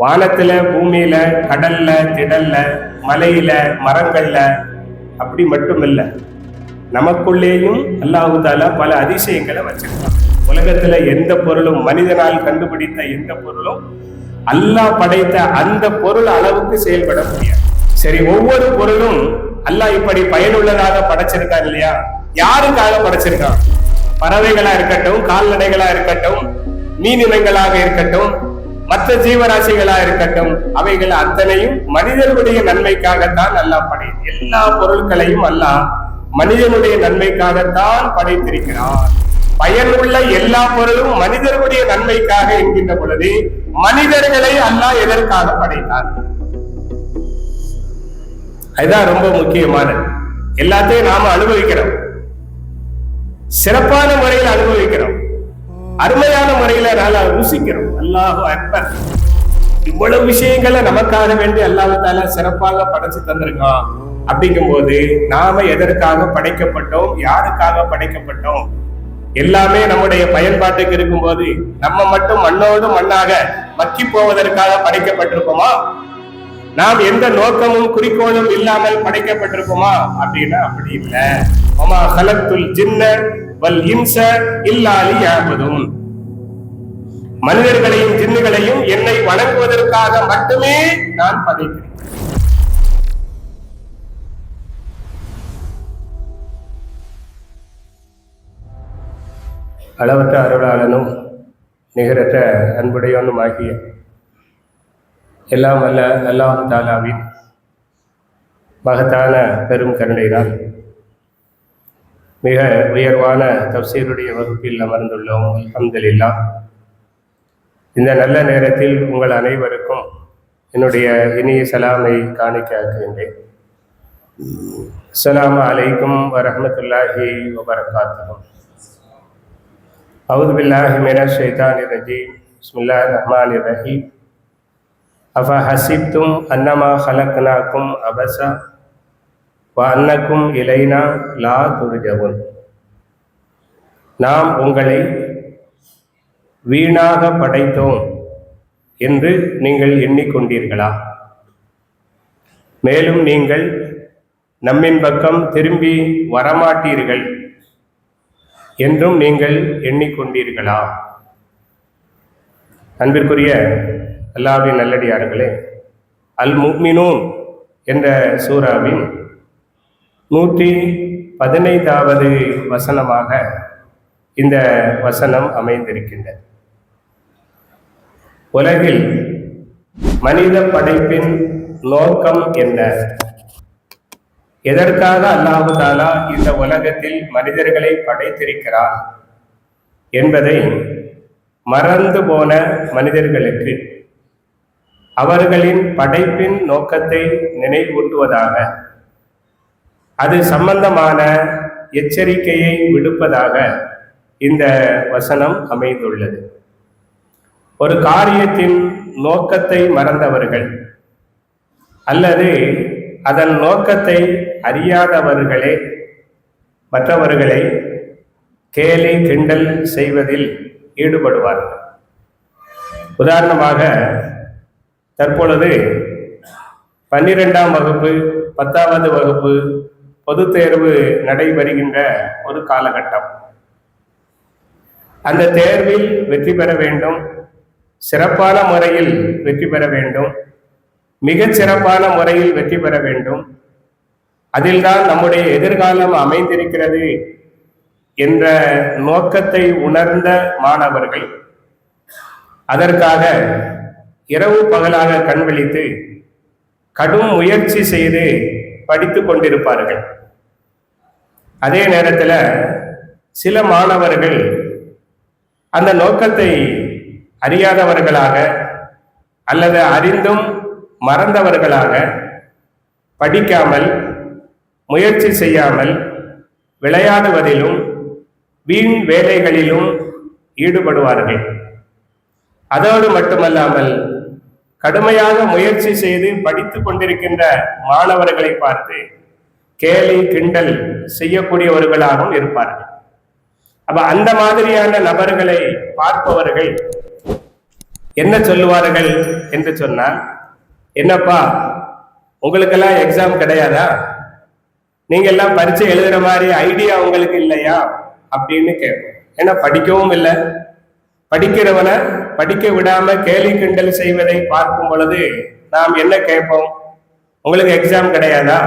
வானத்துல, பூமியில, கடல்ல, திடல்ல, மலையில, மரங்கள்ல அப்படி மட்டும் இல்லை, நமக்குள்ளேயும் அல்லாஹு தாலா பல அதிசயங்களை வச்சிருக்கான். உலகத்துல எந்த பொருளும், மனிதனால் கண்டுபிடித்த எந்த பொருளும் அல்லாஹ் படைத்த அந்த பொருள் அளவுக்கு செயல்பட முடியாது. சரி, ஒவ்வொரு பொருளும் அல்லாஹ் இப்படி பயனுள்ளதாக படைச்சிருக்கான் இல்லையா? யாருக்காக படைச்சிருக்கான்? பறவைகளா இருக்கட்டும், கால்நடைகளா இருக்கட்டும், மீனினங்களாக இருக்கட்டும், மற்ற ஜீவராசிகளா இருக்கட்டும், அவைகள் அத்தனையும் மனிதனுடைய நன்மைக்காகத்தான் அல்லாஹ் படைத்து, எல்லா பொருட்களையும் அல்லாஹ் மனிதனுடைய நன்மைக்காகத்தான் படைத்திருக்கிறான். பயனுள்ள எல்லா பொருளும் மனிதர்களுடைய நன்மைக்காக என்கின்ற பொழுது மனிதர்களை அல்லாஹ் எதற்காக படைத்தார்? அதுதான் ரொம்ப முக்கியமானது. எல்லாத்தையும் நாம அனுபவிக்கிறோம், சிறப்பான முறையில் அனுபவிக்கிறோம், அருமையான முறையில நாம ருசிக்கிறோம். அல்லாஹு அக்பர். இவ்வளவு விஷயங்களை நமக்காக வேண்டி அல்லாஹ் தஆலா சிறப்பாக படைச்சு தந்திருக்கான். அப்படிங்கும் போது நாம எதற்காக படைக்கப்பட்டோம், யாருக்காக படைக்கப்பட்டோம்? எல்லாமே நம்முடைய பயன்பாட்டுக்கு இருக்கும் போது நம்ம மட்டும் மண்ணோடு மண்ணாக மக்கி போவதற்காக படைக்கப்பட்டிருப்போமா? நாம் எந்த நோக்கமும் குறிக்கோளும் இல்லாமல் படைக்கப்பட்டிருப்போமா? அப்படின்னா அப்படி இல்லை. வமா கலக்துல் ஜின்ன வல் இன்ஸ இல்லா லியஅபுதுன். மனிதர்களையும் ஜின்னுகளையும் என்னை வணங்குவதற்காக மட்டுமே நான் படைக்கிறேன். அளவற்ற அருளாளனும் நிகரற்ற அன்புடையவனும் ஆகிய எல்லாம் அல்ல அல்லாஹ் தாலாவின் மகத்தான பெரும் கருணையினால் மிக உயர்வான தஃசீருடைய வகுப்பில் அமர்ந்துள்ளோம். அல்ஹம்துலில்லாஹ். இந்த நல்ல நேரத்தில் உங்கள் அனைவருக்கும் என்னுடைய இனிய சலாமை காணிக்கையாக்குகின்றேன். அஸ்ஸலாமு அலைக்கும் வரஹ்மத்துல்லாஹி வபரகாத்துஹு. அஊது பில்லாஹி மினஷ் ஷைத்தானிர் ரஜீம். பிஸ்மில்லாஹிர் ரஹ்மானிர் ரஹீம். அஃபஹஸிப்தும் அன்னமா ஹலக்னாக்கும் அபஸா வ அன்னக்கும் இலைனா லா துர்ஜவுன். நாம் உங்களை வீணாக படைத்தோம் என்று நீங்கள் எண்ணிக்கொண்டீர்களா? மேலும் நீங்கள் நம்மின் பக்கம் திரும்பி வரமாட்டீர்கள் என்றும் நீங்கள் எண்ணிக்கொண்டீர்களா? அன்பிற்குரிய அல்லாஹ்வின் நல்லடியார்களே, அல் முஃமினூன் என்ற சூராவின் 115வது வசனமாக இந்த வசனம் அமைந்திருக்கின்றது. உலகில் மனித படைப்பின் நோக்கம் என்ன? எதற்காக அல்லாஹு தஆலா இந்த உலகத்தில் மனிதர்களை படைத்திருக்கிறார் என்பதை மறந்து போன மனிதர்களுக்கு அவர்களின் படைப்பின் நோக்கத்தை நினைவூட்டுவதாக, அது சம்பந்தமான எச்சரிக்கையை விடுப்பதாக இந்த வசனம் அமைந்துள்ளது. ஒரு காரியத்தின் நோக்கத்தை மறந்தவர்கள் அல்லது அதன் நோக்கத்தை அறியாதவர்களே மற்றவர்களை கேலி கிண்டல் செய்வதில் ஈடுபடுவார்கள். உதாரணமாக, தற்பொழுது 12ஆம் வகுப்பு 10வது வகுப்பு பொதுத் தேர்வு நடைபெறுகின்ற ஒரு காலகட்டம். அந்த தேர்வில் வெற்றி பெற வேண்டும், சிறப்பான முறையில் வெற்றி பெற வேண்டும், மிகச் சிறப்பான முறையில் வெற்றி பெற வேண்டும், அதில்தான் நம்முடைய எதிர்காலம் அமைந்திருக்கிறது என்ற நோக்கத்தை உணர்ந்த மாணவர்கள் அதற்காக இரவு பகலாக கண்விழித்து கடும் முயற்சி செய்து படித்து கொண்டிருப்பார்கள். அதே நேரத்தில் சில மாணவர்கள் அந்த நோக்கத்தை அறியாதவர்களாக அல்லது அறிந்தும் மறந்தவர்களாக படிக்காமல், முயற்சி செய்யாமல், விளையாடுவதிலும் வீண் வேலைகளிலும் ஈடுபடுவார்கள். அதோடு மட்டுமல்லாமல் கடுமையாக முயற்சி செய்து படித்து கொண்டிருக்கின்ற மாணவர்களை பார்த்து கேலி கிண்டல் செய்யக்கூடியவர்களாகவும் இருப்பார்கள். அப்ப அந்த மாதிரியான நபர்களை பார்ப்பவர்கள் என்ன சொல்லுவார்கள் என்று சொன்னால், என்னப்பா உங்களுக்கெல்லாம் எக்ஸாம் கிடையாதா, நீங்க எல்லாம் பரீட்சை எழுதுற மாதிரி ஐடியா உங்களுக்கு இல்லையா அப்படின்னு கேட்போம். ஏன்னா படிக்கவும் இல்லை, படிக்கிறவனை படிக்க விடாம கேலி கிண்டல் செய்வதை பார்க்கும் பொழுது நாம் என்ன கேட்போம், உங்களுக்கு எக்ஸாம் கிடையாதா,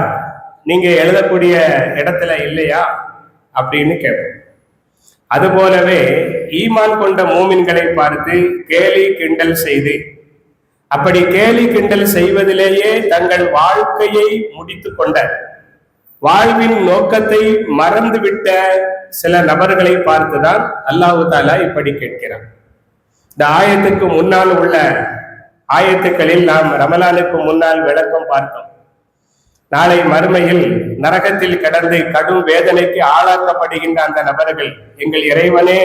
நீங்க எழுதக்கூடிய இடத்துல இல்லையா அப்படின்னு கேட்போம். அதுபோலவே ஈமான் கொண்ட மூமின்களை பார்த்து கேலி கிண்டல் செய்து, அப்படி கேலி கிண்டல் செய்வதிலேயே தங்கள் வாழ்க்கையை முடித்து கொண்ட, வாழ்வின் நோக்கத்தை மறந்துவிட்ட சில நபர்களை பார்த்துதான் அல்லாஹு தாலா இப்படி கேட்கிறான். இந்த ஆயத்துக்கு முன்னால் உள்ள ஆயத்துக்களில் நாம் ரமலானுக்கு முன்னால் விளக்கம் பார்த்தோம். நாளை மறுமையில் நரகத்தில் கிடந்து கடும் வேதனைக்கு ஆளாக்கப்படுகின்ற அந்த நபர்கள், எங்கள் இறைவனே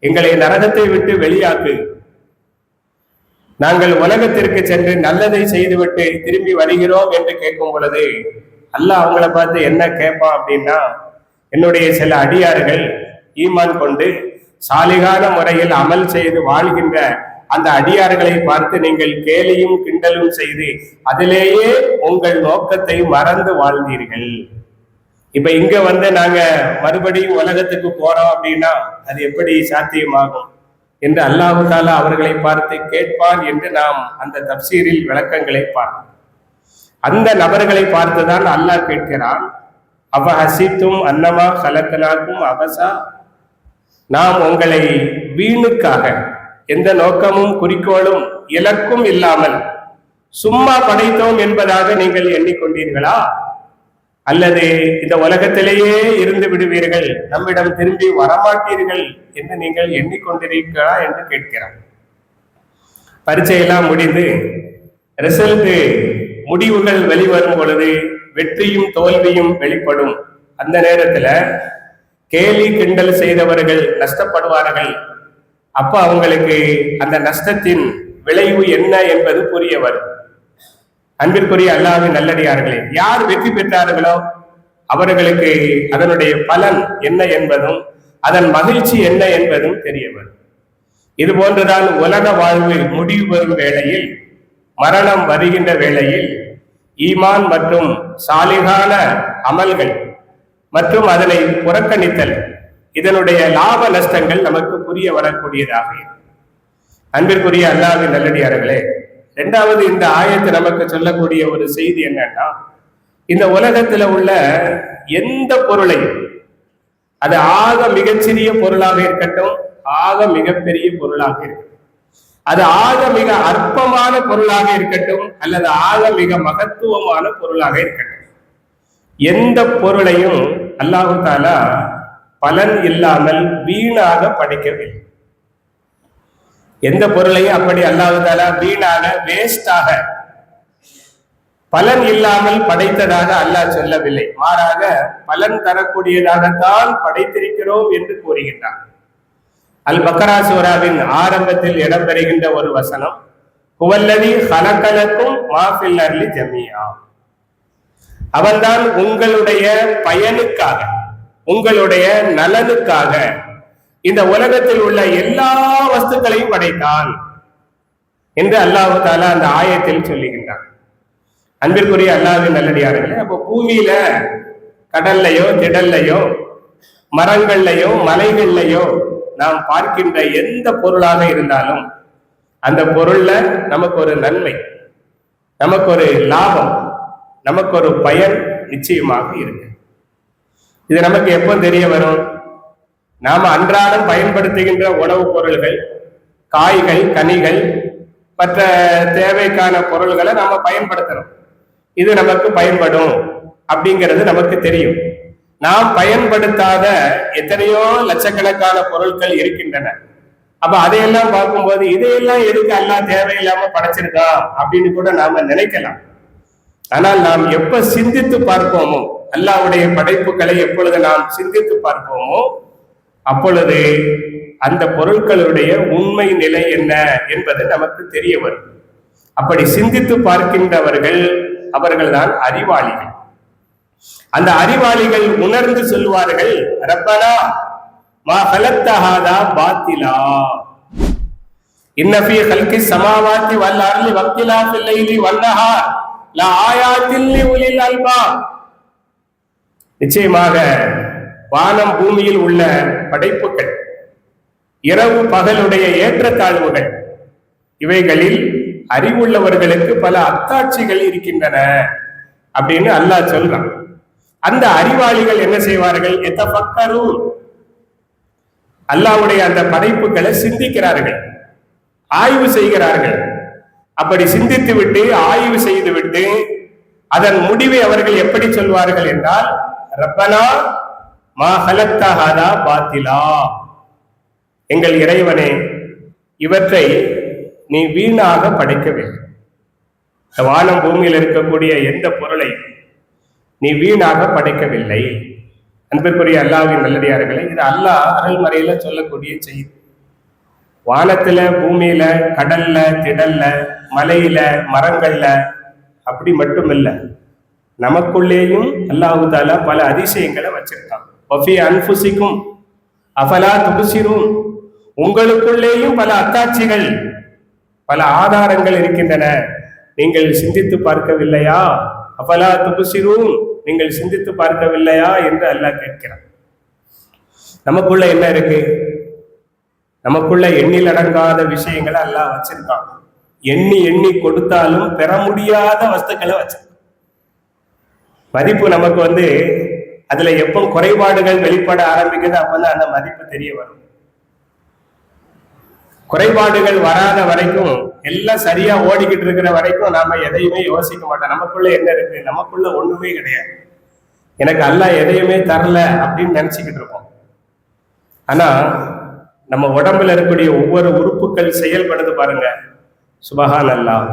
எங்களை நரகத்தை விட்டு வெளியாக்கு, நாங்கள் உலகத்திற்கு சென்று நல்லதை செய்துவிட்டு திரும்பி வருகிறோம் என்று கேட்கும் பொழுது அல்லாஹ் அவங்கள பார்த்து என்ன கேட்பான் அப்படின்னா, என்னுடைய சில அடியார்கள் ஈமான் கொண்டு சாலிகான முறையில் அமல் செய்து வாழ்கின்ற அந்த அடியார்களை பார்த்து நீங்கள் கேலியும் கிண்டலும் செய்து அதிலேயே உங்கள் நோக்கத்தை மறந்து வாழ்ந்தீர்கள். இப்ப இங்க வந்து நாங்க மறுபடியும் உலகத்துக்கு போறோம் அப்படின்னா அது எப்படி சாத்தியமாகும் என்று அல்லாஹு தாலா அவர்களை பார்த்து கேட்பான் என்று நாம் அந்த தப்சீரில் விளக்கங்களை பார்த்தோம். அந்த நபர்களை பார்த்துதான் அல்லாஹ் கேட்கிறான், அவ ஹசித்தும் அன்னமா கலக்கனாக்கும் அவசா, நாம் உங்களை வீணுக்காக எந்த நோக்கமும் குறிக்கோளும் இலக்கும் இல்லாமல் சும்மா படைத்தோம் என்பதாக நீங்கள் எண்ணிக்கொண்டீர்களா, அல்லது இந்த உலகத்திலேயே இருந்து விடுவீர்கள், நம்மிடம் திரும்பி வரமாட்டீர்கள் என்று நீங்கள் எண்ணிக்கொண்டிருக்கிறா என்று கேட்கிறார். பரீட்சையெல்லாம் முடிந்து ரிசல்ட் முடிவுகள் வெளிவரும் பொழுது வெற்றியும் தோல்வியும் வெளிப்படும். அந்த நேரத்துல கேலி கிண்டல் செய்தவர்கள் நஷ்டப்படுவார்கள். அப்ப அவங்களுக்கு அந்த நஷ்டத்தின் விளைவு என்ன என்பது புரிய வரும். அன்பிற்குரிய அல்லாஹ்வின் நல்லடியார்களே, யார் வெற்றி பெற்றார்களோ அவர்களுக்கு அதனுடைய பலன் என்ன என்பதும் அதன் மகிழ்ச்சி என்ன என்பதும் தெரிய வரும். இது போன்றுதான் உலக வாழ்வு முடிவு பெறும் வேளையில், மரணம் வருகின்ற வேளையில் ஈமான் மற்றும் சாலிகான அமல்கள் மற்றும் அதனை புறக்கணித்தல், இதனுடைய லாப நஷ்டங்கள் நமக்கு புரிய வரக்கூடியதாக. அன்பிற்குரிய அல்லாஹ்வின் நல்லடியார்களே, இரண்டாவது இந்த ஆயத்து நமக்கு சொல்லக்கூடிய ஒரு செய்தி என்னன்னா, இந்த உலகத்துல உள்ள எந்த பொருளையும், அது ஆக மிகச்சிறிய பொருளாக இருக்கட்டும், ஆக மிகப்பெரிய பொருளாக இருக்கட்டும், அது ஆக மிக அற்பமான பொருளாக இருக்கட்டும் அல்லது ஆக மிக மகத்துவமான பொருளாக இருக்கட்டும், எந்த பொருளையும் அல்லாஹு தாலா பலன் இல்லாமல் வீணாக படைக்கவில்லை. எந்த பொருளையும் அப்படி அல்லாஹு தாலா வீணாக வேஸ்டாக பலன் இல்லாமல் படைத்ததாக அல்லாஹ் சொல்லவில்லை. மாறாக பலன் தரக்கூடியதாகத்தான் படைத்திருக்கிறோம் என்று கூறுகின்றார். அல் பக்ரா சூராவின் ஆரம்பத்தில் இடம்பெறுகின்ற ஒரு வசனம், ஹுவல்லதி ஹலகலக்கும் மா ஃபில் அர்லி ஜமீஆ, அவன்தான் உங்களுடைய பயனுக்காக, உங்களுடைய நலனுக்காக இந்த உலகத்தில் உள்ள எல்லா வஸ்துக்களையும் படைத்தான் என்று அல்லாஹு தாலா அந்த ஆயத்தில் சொல்லுகின்றான். அன்பிற்குரிய அல்லாஹ்வின் நல்லடியார்களே, அப்போ பூமியில கடல்லையோ திடல்லையோ மரங்கள்லையோ மலைகள்லையோ நாம் பார்க்கின்ற எந்த பொருளாக இருந்தாலும் அந்த பொருள்ல நமக்கு ஒரு நன்மை, நமக்கு ஒரு லாபம், நமக்கு ஒரு பயன் நிச்சயமாக இருக்கு. இது நமக்கு எப்போ தெரிய வரும்? நாம அன்றாடம் பயன்படுத்துகின்ற உணவுப் பொருள்கள், காய்கள், கனிகள், மற்ற தேவைக்கான பொருள்களை நாம பயன்படுத்துறோம். இது நமக்கு பயன்படும் அப்படிங்கிறது நமக்கு தெரியும். நாம் பயன்படுத்தாத எத்தனையோ லட்சக்கணக்கான பொருட்கள் இருக்கின்றன. அப்ப அதையெல்லாம் பார்க்கும்போது இதையெல்லாம் எதுக்கு அல்லாஹ் தேவையில்லாம படைச்சிருக்கான் அப்படின்னு கூட நாம நினைக்கலாம். ஆனால் நாம் எப்ப சிந்தித்து பார்ப்போமோ, அல்லாஹ்வுடைய படைப்புகளை எப்பொழுது நாம் சிந்தித்து பார்ப்போமோ அப்பொழுது அந்த பொருட்களுடைய உண்மை நிலை என்ன என்பது நமக்கு தெரிய வரும். அப்படி சிந்தித்து பார்க்கின்றவர்கள் அவர்கள்தான் அறிவாளிகள். அந்த அறிவாளிகள் உணர்ந்து சொல்லுவார்கள், ரப்பனா மா ஹலக்த ஹாதா பாத்திலா, இன்னஃபீ ஹல்கி ஸமாவாத்தி வல் அர்லி வக்திலாஃபில் லைலி வன்னஹார் லஆயாத்தின் லிஉலில் அல்பாப். நிச்சயமாக வானம் பூமியில் உள்ள படைப்புகள், இரவு பகலுடைய ஏற்றத்தாழ்வுகள், இவைகளில் அறிவுள்ளவர்களுக்கு பல அத்தாட்சிகள் இருக்கின்றன அப்படின்னு அல்லாஹ் சொல்றான். அந்த அறிவாளிகள் என்ன செய்வார்கள்? எத்தஃபக்கரூன், அல்லாஹ்வுடைய அந்த படைப்புகளை சிந்திக்கிறார்கள், ஆய்வு செய்கிறார்கள். அப்படி சிந்தித்து விட்டு ஆய்வு செய்து விட்டு அதன் முடிவை அவர்கள் எப்படி சொல்வார்கள் என்றால், ரப்பனா மா ஹலக்த ஹாதா பாத்திலா, எங்கள் இறைவனே இவற்றை நீ வீணாக படைக்கவில்லை. வானம் பூமியில் இருக்கக்கூடிய எந்த பொருளை நீ வீணாக படைக்கவில்லை. அன்பிற்குரிய அல்லாஹ்வின் நல்லடியார்களே, இது அல்லாஹ் அருள்மறையில சொல்லக்கூடிய செய்தி. வானத்துல, பூமியில, கடல்ல, திடல்ல, மலையில, மரங்கள்ல அப்படி மட்டும் இல்லை, நமக்குள்ளேயும் அல்லாஹு தாலா பல அதிசயங்களை வச்சிருக்கான். வஃபி அன்ஃபுசிக்கும் அஃபலா துப்சிரூன், உங்களுக்குள்ளேயும் பல அத்தாட்சிகள், பல ஆதாரங்கள் இருக்கின்றன, நீங்கள் சிந்தித்து பார்க்கவில்லையா? அஃபலா துப்சிரூன், நீங்கள் சிந்தித்து பார்க்கவில்லையா என்று அல்லாஹ் கேட்கிறான். நமக்குள்ள என்ன இருக்கு? நமக்குள்ள எண்ணில் அடங்காத விஷயங்களை அல்லாஹ் வச்சிருக்கான். எண்ணி எண்ணி கொடுத்தாலும் பெற முடியாத வஸ்துக்களை வச்சிருக்கான். மதிப்பு நமக்கு அதுல எப்போ குறைபாடுகள் வெளிப்பட ஆரம்பிக்குது அப்பதான் அந்த மதிப்பு தெரிய வரும். குறைபாடுகள் வராத வரைக்கும், எல்லாம் சரியா ஓடிக்கிட்டு இருக்கிற வரைக்கும் நாம எதையுமே யோசிக்க மாட்டோம். நமக்குள்ள என்ன இருக்கு? நமக்குள்ள ஒண்ணுமே கிடையாது. எனக்கு அல்லாஹ் எதையுமே தரல அப்படின்னு நினைச்சுக்கிட்டு இருப்போம். ஆனா நம்ம உடம்புல இருக்கக்கூடிய ஒவ்வொரு உறுப்புகள் செயல்படுது பாருங்க, சுபஹான் அல்லாஹ்.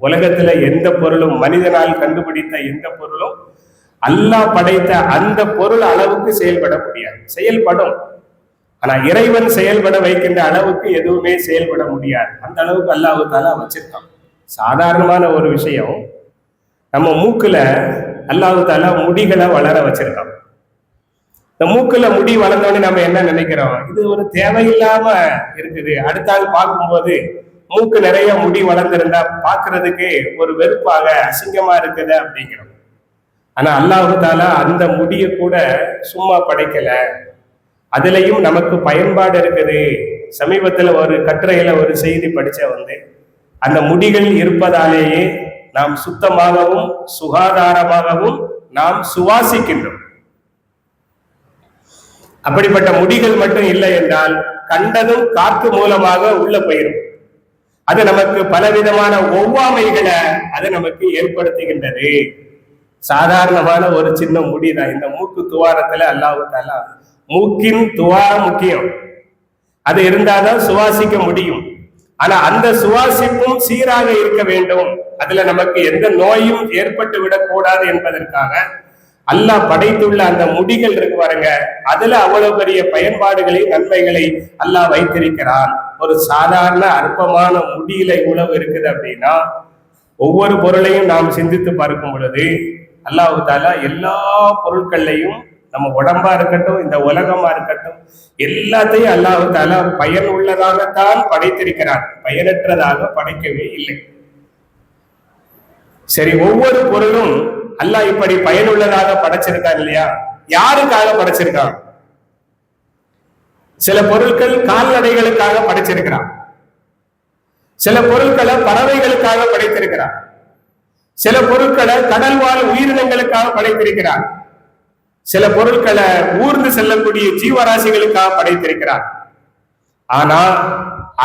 உலகத்துல எந்த பொருளும், மனிதனால் கண்டுபிடித்த எந்த பொருளும் அல்லாஹ் படைத்த அந்த பொருள் அளவுக்கு செயல்பட முடியாது. செயல்படும், ஆனா இறைவன் செயல்பட வைக்கின்ற அளவுக்கு எதுவுமே செயல்பட முடியாது. அந்த அளவுக்கு அல்லாஹ் தாலா வச்சிருக்கான். சாதாரணமான ஒரு விஷயம், நம்ம மூக்குல அல்லாஹ் தாலா முடிகளை வளர வச்சிருக்கான். இந்த மூக்குல முடி வளர்ந்தோடனே நம்ம என்ன நினைக்கிறோம்? இது ஒரு தேவையில்லாம இருக்குது. அடுத்த ஆள் பார்க்கும்போது மூக்கு நிறைய முடி வளர்ந்திருந்தா பார்க்கறதுக்கு ஒரு வெறுப்பாக, அசிங்கமா இருக்குது அப்படிங்கிறோம். ஆனா அல்லாஹ் தாலா அந்த முடியை கூட சும்மா படைக்கல, அதுலயும் நமக்கு பயன்பாடு இருக்குது. சமீபத்துல ஒரு கட்டுரையில ஒரு செய்தி படிச்ச அந்த முடிகள் இருப்பதாலேயே நாம் சுத்தமாகவும் சுகாதாரமாகவும் நாம் சுவாசிக்கின்றோம். அப்படிப்பட்ட முடிகள் மட்டும் இல்லை என்றால் கண்டதும் காற்று மூலமாக உள்ள போயிடும். அது நமக்கு பலவிதமான ஒவ்வாமைகளை அது நமக்கு ஏற்படுத்துகின்றது. சாதாரணமான ஒரு சின்ன முடிதான். இந்த மூக்கு துவாரத்துல அல்லாஹ் தஆலா, மூக்கின் துவாரம் முக்கியம், அது இருந்தாதான் சுவாசிக்க முடியும். ஆனா அந்த சுவாசிப்பும் சீராக இருக்க வேண்டும், அதுல நமக்கு எந்த நோயும் ஏற்பட்டு விடக்கூடாது என்பதற்காக அல்லாஹ் படைத்துள்ள அந்த முடிகள் இருக்கு பாருங்க, அதுல அவ்வளவு பெரிய பயன்பாடுகளை, நன்மைகளை அல்லாஹ் வைத்திருக்கிறான். ஒரு சாதாரண அற்பமான முடியில உணவு இருக்குது அப்படின்னா, ஒவ்வொரு பொருளையும் நாம் சிந்தித்து பார்க்கும் பொழுது அல்லாஹ் தஆலா எல்லா பொருட்கள்லையும், நம்ம உடம்பா இருக்கட்டும், இந்த உலகமா இருக்கட்டும், எல்லாத்தையும் அல்லாஹ் தஆலா பயன் உள்ளதாகத்தான் படைத்திருக்கிறான், பயனற்றதாக படைக்கவே இல்லை. சரி, ஒவ்வொரு பொருளும் அல்லாஹ் இப்படி பயனுள்ளதாக படைச்சிருக்கான் இல்லையா? யாருக்காக படைச்சிருக்கான்? சில பொருட்கள் கால்நடைகளுக்காக படைச்சிருக்கிறான், சில பொருட்களை பறவைகளுக்காக படைத்திருக்கிறான், சில பொருட்களை கடல் வாழ் உயிரினங்களுக்காக படைத்திருக்கிறான், சில பொருட்களை ஊர்ந்து செல்லக்கூடிய ஜீவராசிகளுக்காக படைத்திருக்கிறான். ஆனா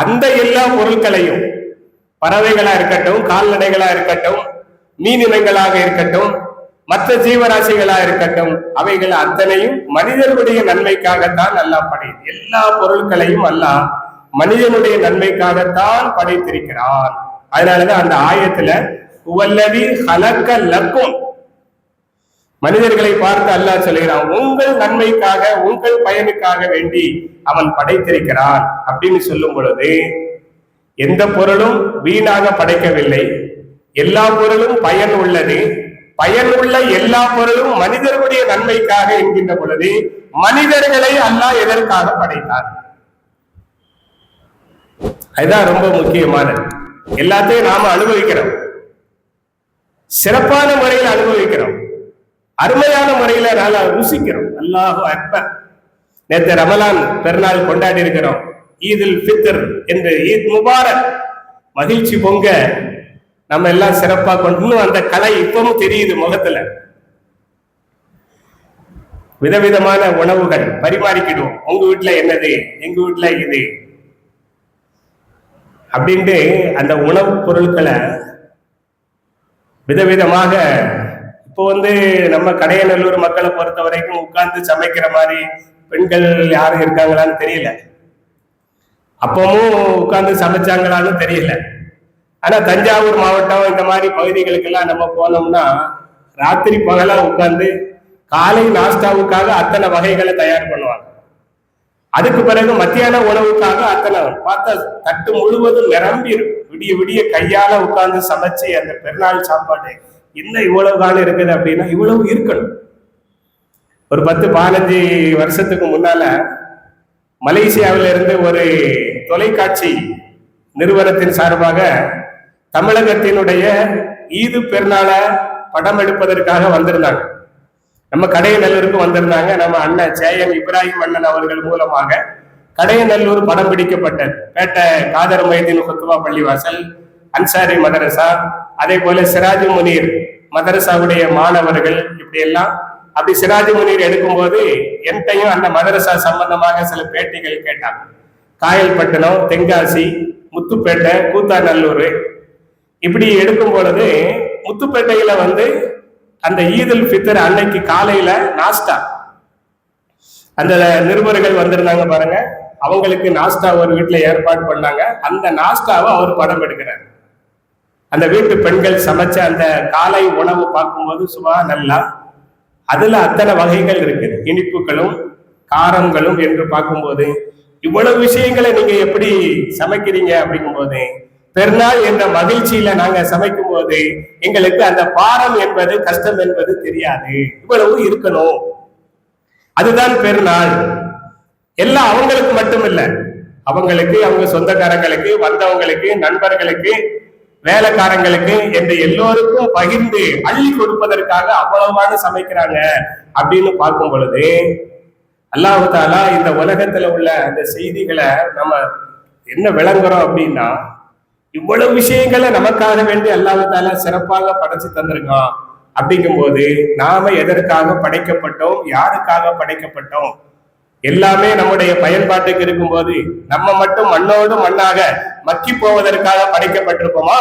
அந்த எல்லா பொருட்களையும், பறவைகளா இருக்கட்டும், கால்நடைகளா இருக்கட்டும், மீனினங்களாக இருக்கட்டும், மற்ற ஜீவராசிகளா இருக்கட்டும், அவைகள் அத்தனையும் மனிதனுடைய நன்மைக்காகத்தான் அல்லாஹ் படைத்து, எல்லா பொருட்களையும் அல்லாஹ் மனிதனுடைய நன்மைக்காகத்தான் படைத்திருக்கிறான். அதனாலதான் அந்த ஆயத்துல உவல்லதி ஹலக்க லக்கும், மனிதர்களை பார்த்து அல்லாஹ் சொல்கிறான், உங்கள் நன்மைக்காக, உங்கள் பயனுக்காக வேண்டி அவன் படைத்திருக்கிறான் அப்படின்னு சொல்லும் பொழுது எந்த பொருளும் வீணாக படைக்கவில்லை, எல்லா பொருளும் பயன் உள்ளது. பயனுள்ள எல்லா பொருளும் மனிதர்களுடைய நன்மைக்காக என்கின்ற பொழுது மனிதர்களை அல்லாஹ் எதற்காக படைத்தார்? அதுதான் ரொம்ப முக்கியமானது. எல்லாத்தையும் நாம அனுபவிக்கிறோம், சிறப்பான முறையில் அனுபவிக்கிறோம், அருமையான முறையில நாம ருசிக்கிறோம். அல்லாஹு அக்பர். நேற்று ரமலான் பெருநாள் கொண்டாடி இருக்கிறோம், ஈதுல் ஃபித்ர் என்று. ஈத் முபாரக், மகிழ்ச்சி பொங்க நம்ம எல்லாம் சிறப்பா கொண்டு அந்த கலை இப்பவும் தெரியுது முகத்துல. விதவிதமான உணவுகள் பரிமாறிக்கிடுவோம். உங்க வீட்டுல என்னது, எங்க வீட்டுல இது அப்படின்ட்டு அந்த உணவுப் பொருட்களை விதவிதமாக. இப்போ நம்ம கடையநல்லூர் மக்களை பொறுத்த வரைக்கும் உட்கார்ந்து சமைக்கிற மாதிரி பெண்கள் யாரும் இருக்காங்களான்னு தெரியல, அப்பவும் உட்கார்ந்து சமைச்சாங்களான்னு தெரியல. ஆனா தஞ்சாவூர் மாவட்டம் இந்த மாதிரி பகுதிகளுக்கெல்லாம் நம்ம போனோம்னா ராத்திரி பகலா உட்கார்ந்து காலை நாஸ்டாவுக்காக அத்தனை வகைகளை தயார் பண்ணுவாங்க. அதுக்கு பிறகு மத்தியான உணவுக்காக அத்தனை பார்த்தா தட்டு முழுவதும் நிரம்பி இருக்கும். விடிய விடிய கையால உட்கார்ந்து சமைச்சு அந்த பெருநாள் சாப்பாடு என்ன இவ்வளவு காலம் இருக்குது அப்படின்னா இவ்வளவு இருக்கணும். ஒரு 10-15 வருஷத்துக்கு முன்னால மலேசியாவில இருந்து ஒரு தொலைக்காட்சி நிறுவனத்தின் சார்பாக தமிழகத்தினுடைய ஈது பெருநாள படம் எடுப்பதற்காக வந்திருந்தாங்க. நம்ம கடையநல்லூருக்கு வந்திருந்தாங்க. நம்ம அண்ணன் சேயன் இப்ராஹிம் அண்ணன் அவர்கள் மூலமாக கடையநல்லூர் படம் பிடிக்கப்பட்டது. பேட்டை காதர் மைதீன் குத்துவா பள்ளிவாசல், அன்சாரி மதரசா, அதே போல சிராஜு முனீர் மதரசாவுடைய மாணவர்கள், இப்படி எல்லாம். அப்படி சிராஜு முனீர் எடுக்கும்போது என்கிட்டையும் அந்த மதரசா சம்பந்தமாக சில பேட்டிகள் கேட்டாங்க. காயல்பட்டினம், தென்காசி, முத்துப்பேட்டை, கூத்தாநல்லூர் இப்படி எடுக்கும் பொழுது முத்துப்பேட்டையில அந்த ஈதுல் ஃபித்ர் அன்னைக்கு காலையில நாஸ்டா அந்த நிருபர்கள் வந்திருந்தாங்க பாருங்க, அவங்களுக்கு நாஸ்டா ஒரு வீட்டுல ஏற்பாடு பண்ணாங்க. அந்த நாஸ்டாவை அவர் படம் எடுக்கிறார். அந்த வீட்டு பெண்கள் சமைச்ச அந்த காலை உணவு பார்க்கும்போது சுபா நல்லா, அதுல அத்தனை வகைகள் இருக்குது, இனிப்புகளும் காரங்களும் என்று பார்க்கும்போது இவ்வளவு விஷயங்களை நீங்க எப்படி சமைக்கிறீங்க அப்படிங்கும்போது பெருநாள் என்ற மகிழ்ச்சியில நாங்க சமைக்கும் போது எங்களுக்கு அந்த பாரம் என்பது கஷ்டம் என்பது தெரியாது. இவ்வளவு இருக்கணும், அதுதான் பெருநாள். எல்லாம் அவங்களுக்கு மட்டும் இல்ல, அவங்களுக்கு, அவங்க சொந்தக்காரங்களுக்கு, வந்தவங்களுக்கு, நண்பர்களுக்கு, வேலைக்காரங்களுக்கு என்று எல்லோருக்கும் பகிர்ந்து அள்ளி கொடுப்பதற்காக அவ்வளவான சமைக்கிறாங்க அப்படின்னு பார்க்கும் பொழுது அல்லாஹ் தஆலா இந்த உலகத்துல உள்ள அந்த செய்திகளை நம்ம என்ன விளங்குறோம் அப்படின்னா, இவ்வளவு விஷயங்களை நமக்காக வேண்டி அல்லாஹ் தஆலா சிறப்பாக படைச்சு தந்திருக்கான். அப்படிங்கும் போது நாம எதற்காக படைக்கப்பட்டோம், யாருக்காக படைக்கப்பட்டோம், எல்லாமே நம்முடைய பயன்பாட்டுக்கு இருக்கும் போது நம்ம மட்டும் மண்ணோடு மண்ணாக மக்கி போவதற்காக படைக்கப்பட்டிருப்போமா?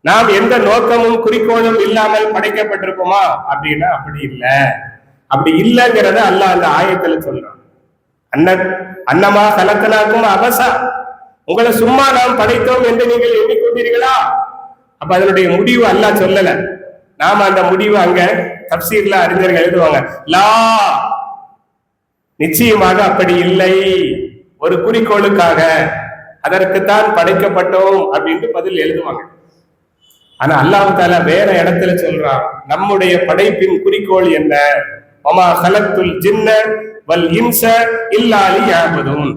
நாம் எந்த நோக்கமும் குறிக்கோளும் இல்லாமல் படைக்கப்பட்டிருப்போமா அப்படின்னா அப்படி இல்லை. அப்படி இல்லைங்கிறத அல்லாஹ் அந்த ஆயத்துல சொல்றான். அன்னமா கலக்கனாக்கும் அபசா, உங்களை சும்மா நாம் படைத்தோம் என்று நீங்கள் எண்ணிக்கொண்டீர்களா? அப்ப அதனுடைய முடிவு அல்லாஹ் சொல்லல. நாம அந்த முடிவு அங்க தப்சீர்ல அறிஞர்கள் எழுதுவாங்க, லா, நிச்சயமாக அப்படி இல்லை, ஒரு குறிக்கோளுக்காக அதற்குத்தான் படைக்கப்பட்டோம் அப்படின்னு பதில் எழுதுவாங்க. ஆனா அல்லாஹ் தஆலா வேற இடத்துல சொல்றான், நம்முடைய படைப்பின் குறிக்கோள் என்ன? வமா கலக்துல் ஜின்ன வல் இன்ஸ இல்லா லியஅபுதுன்,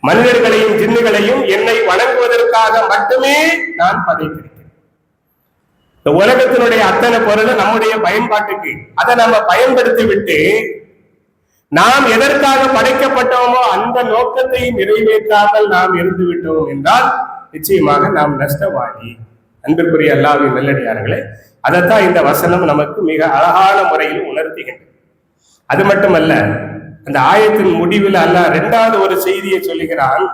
மனிதர்களையும் ஜின்னுகளையும் என்னை வணங்குவதற்காக மட்டுமே நான் படைத்திருக்கிறேன். இந்த உலகத்தினுடைய அத்தனை பொருள் நம்முடைய பயன்பாட்டுக்கு, அதை நம்ம பயன்படுத்தி விட்டு நாம் எதற்காக படைக்கப்பட்டோமோ அந்த நோக்கத்தை நிறைவேற்றாமல் நாம் இருந்து விட்டோம் என்றால் நிச்சயமாக நாம் நஷ்டவாதி. அன்பிற்குரிய அல்லாஹ்வின் நல்லடியார்களே, அதைத்தான் இந்த வசனம் நமக்கு மிக அழகான முறையில் உணர்த்துகின்றது. அது மட்டுமல்ல, அந்த ஆயத்தின் முடிவில் அல்லாஹ் இரண்டாவது ஒரு செய்தியை சொல்லுகிறான்.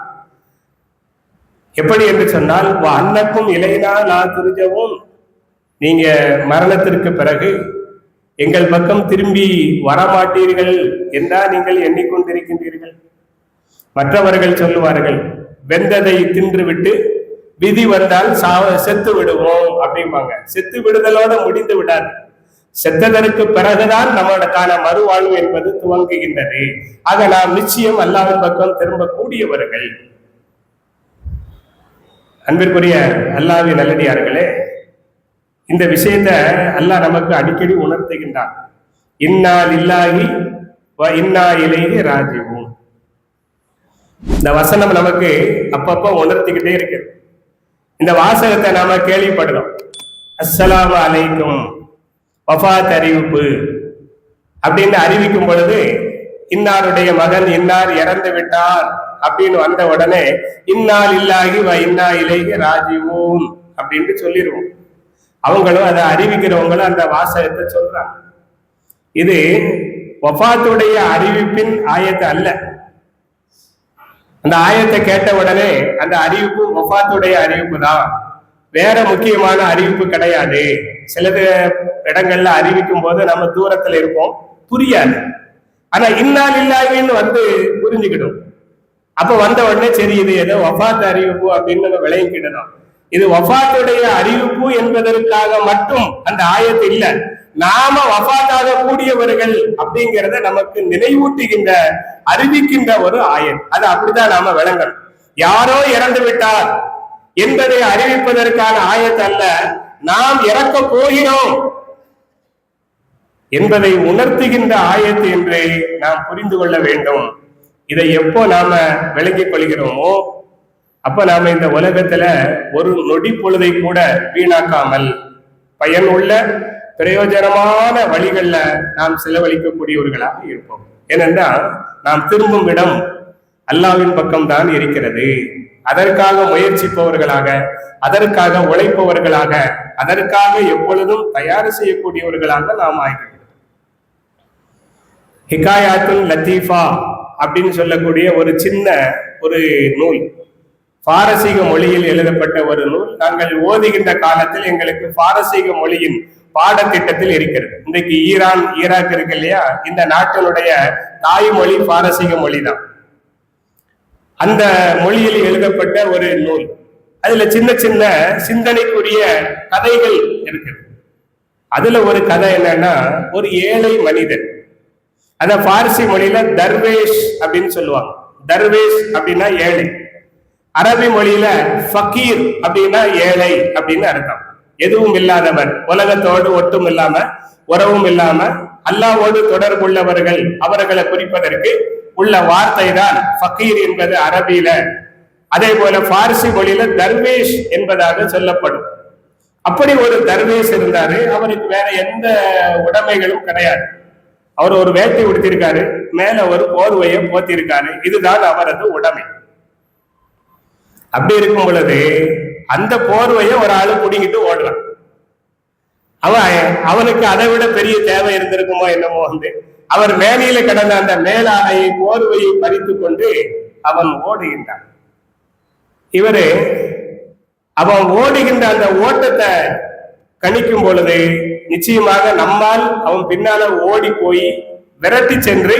எப்படி என்று சொன்னால், அன்னக்கும் இலைனா லா துர்ஜவும், நீங்க மரணத்திற்கு பிறகு எங்கள் பக்கம் திரும்பி வரமாட்டீர்கள் என்றா நீங்கள் எண்ணிக்கொண்டிருக்கின்றீர்கள். மற்றவர்கள் சொல்லுவார்கள், வெந்ததை தின்று விட்டு விதி வந்தால் செத்து விடுவோம் அப்படிம்பாங்க. செத்து விடுதலோட முடிந்து விடாது, செத்ததற்கு பிறகுதான் நம்மளுக்கான மறுவாழ்வு என்பது துவங்குகின்றது. ஆக நாம் நிச்சயம் அல்லாஹ்வின் பக்கம் திரும்ப கூடியவர்கள். அன்பிற்குரிய அல்லாஹ்வின் நல்லடியார்களே, இந்த விஷயத்தை அல்லாஹ் நமக்கு அடிக்கடி உணர்த்துகின்றான். இன்னா லில்லாஹி வ இன்னா இலைஹி ராஜிஊன். இந்த வசனம் நமக்கு அப்பப்போ உணர்த்திக்கிட்டே இருக்கு. இந்த வாசகத்தை நாம கேள்விப்படுறோம். அஸ்ஸலாமு அலைக்கும் வஃபாத் அறிவிப்பு அப்படின்னு அறிவிக்கும் பொழுது இன்னாருடைய மகன் இன்னார் இறந்து விட்டார் அப்படின்னு வந்த உடனே இன்னா லில்லாஹி வ இன்னா இலைஹி ராஜிஊன் அப்படின்னு சொல்லிடுவோம். அவங்களும் அதை அறிவிக்கிறவங்களும் அந்த வாசகத்தை சொல்றாங்க. இது வஃபாத்துடைய அறிவிப்பின் ஆயத்து அல்ல. அந்த ஆயத்தை கேட்ட உடனே அந்த அறிவிப்பு வஃபாத்துடைய அறிவிப்பு தான், வேற முக்கியமான அறிவிப்பு கிடையாது. சிலது இடங்கள்ல அறிவிக்கும் போது நம்ம தூரத்துல இருப்போம், புரியாது. ஆனா இன்னா லில்லாஹின்னு வந்து புரிஞ்சுக்கிடும். அப்ப வந்த உடனே சரி இது ஏதோ வஃபாத் அறிவிப்பு அப்படின்னு நம்ம விளங்கிக்கிடணும். இது வஃபாத்துடைய அறிவிப்பு என்பதற்காக மட்டும் அந்த ஆயத்து இல்ல, நாம வஃபாத்தாக கூடியவர்கள் அப்படிங்கிறத நமக்கு நினைவூட்டுகின்ற அறிவிக்கின்ற ஒரு ஆயத். அது அப்படிதான் நாம விளங்கணும். யாரோ இறந்து விட்டார் என்பதை அறிவிப்பதற்கான ஆயத் அல்ல, நாம் இறக்க போகிறோம் என்பதை உணர்த்துகின்ற ஆயத்து என்று நாம் புரிந்து கொள்ள வேண்டும். இதை எப்போ நாம விளங்கிக் கொள்கிறோமோ அப்ப நாம இந்த உலகத்துல ஒரு நொடி பொழுதை கூட வீணாக்காமல் பயனுள்ள பிரயோஜனமான வழிகள்ல நாம் செலவழிக்கக்கூடியவர்களாக இருப்போம். ஏனென்றால் நாம் திரும்பும் இடம் அல்லாஹ்வின் பக்கம் தான் இருக்கிறது. அதற்காக முயற்சிப்பவர்களாக, அதற்காக உழைப்பவர்களாக, அதற்காக எப்பொழுதும் தயார் செய்யக்கூடியவர்களாக நாம் ஆகிறோம். ஹிகாயாத்துல் லத்தீஃபா அப்படின்னு சொல்லக்கூடிய ஒரு சின்ன ஒரு நூல், பாரசீக மொழியில் எழுதப்பட்ட ஒரு நூல். நாங்கள் ஓதுகின்ற காலத்தில் எங்களுக்கு பாரசீக மொழியின் பாடத்திட்டத்தில் இருக்கிறது. இன்றைக்கு ஈரான் ஈராக் இருக்கு இல்லையா, இந்த நாட்டினுடைய தாய்மொழி பாரசீக மொழி தான். அந்த மொழியில் எழுதப்பட்ட ஒரு நூல். அதுல சின்ன சின்ன சிந்தனைக்குரிய கதைகள் இருக்குது. அதுல ஒரு கதை என்னன்னா, ஒரு ஏழை மனிதன், அத பாரசி மொழியில தர்வேஷ் அப்படின்னு சொல்லுவாங்க. தர்வேஷ் அப்படின்னா ஏழை, அரபி மொழியில ஃபக்கீர் அப்படின்னா ஏழை அப்படின்னு அர்த்தம். எதுவும் இல்லாதவர், உலகத்தோடு ஒட்டும் இல்லாம உறவும் இல்லாம அல்லாஹ்வோடு தொடர்புள்ளவர்கள், அவர்களை குறிப்பதற்கு உள்ள வார்த்தை தான் ஃபக்கீர் என்பது அரபியில. அதே போல பாரசி மொழியில தர்வேஷ் என்பதாக சொல்லப்படும். அப்படி ஒரு தர்வேஷ் இருந்தாரு. அவருக்கு வேற எந்த உடைமைகளும் கிடையாது. அவர் ஒரு வேட்டை உடுத்திருக்காரு, மேல ஒரு போர்வையை போத்திருக்காரு. இதுதான் அவரது உடைமை. அப்படி இருக்கும் பொழுது அந்த போர்வையை ஒரு ஆளு குடிங்கிட்டு ஓடுறான். அவனுக்கு அதை விட பெரிய தேவை இருந்திருக்குமோ என்னமோ வந்து அவர் மேலையில கிடந்த அந்த மேலாடையை போர்வையை பறித்து கொண்டு அவன் ஓடுகின்றான். அவன் ஓடுகின்ற அந்த ஓட்டத்தை கணிக்கும் பொழுது நிச்சயமாக நம்மால் அவன் பின்னால ஓடி போய் விரட்டி சென்று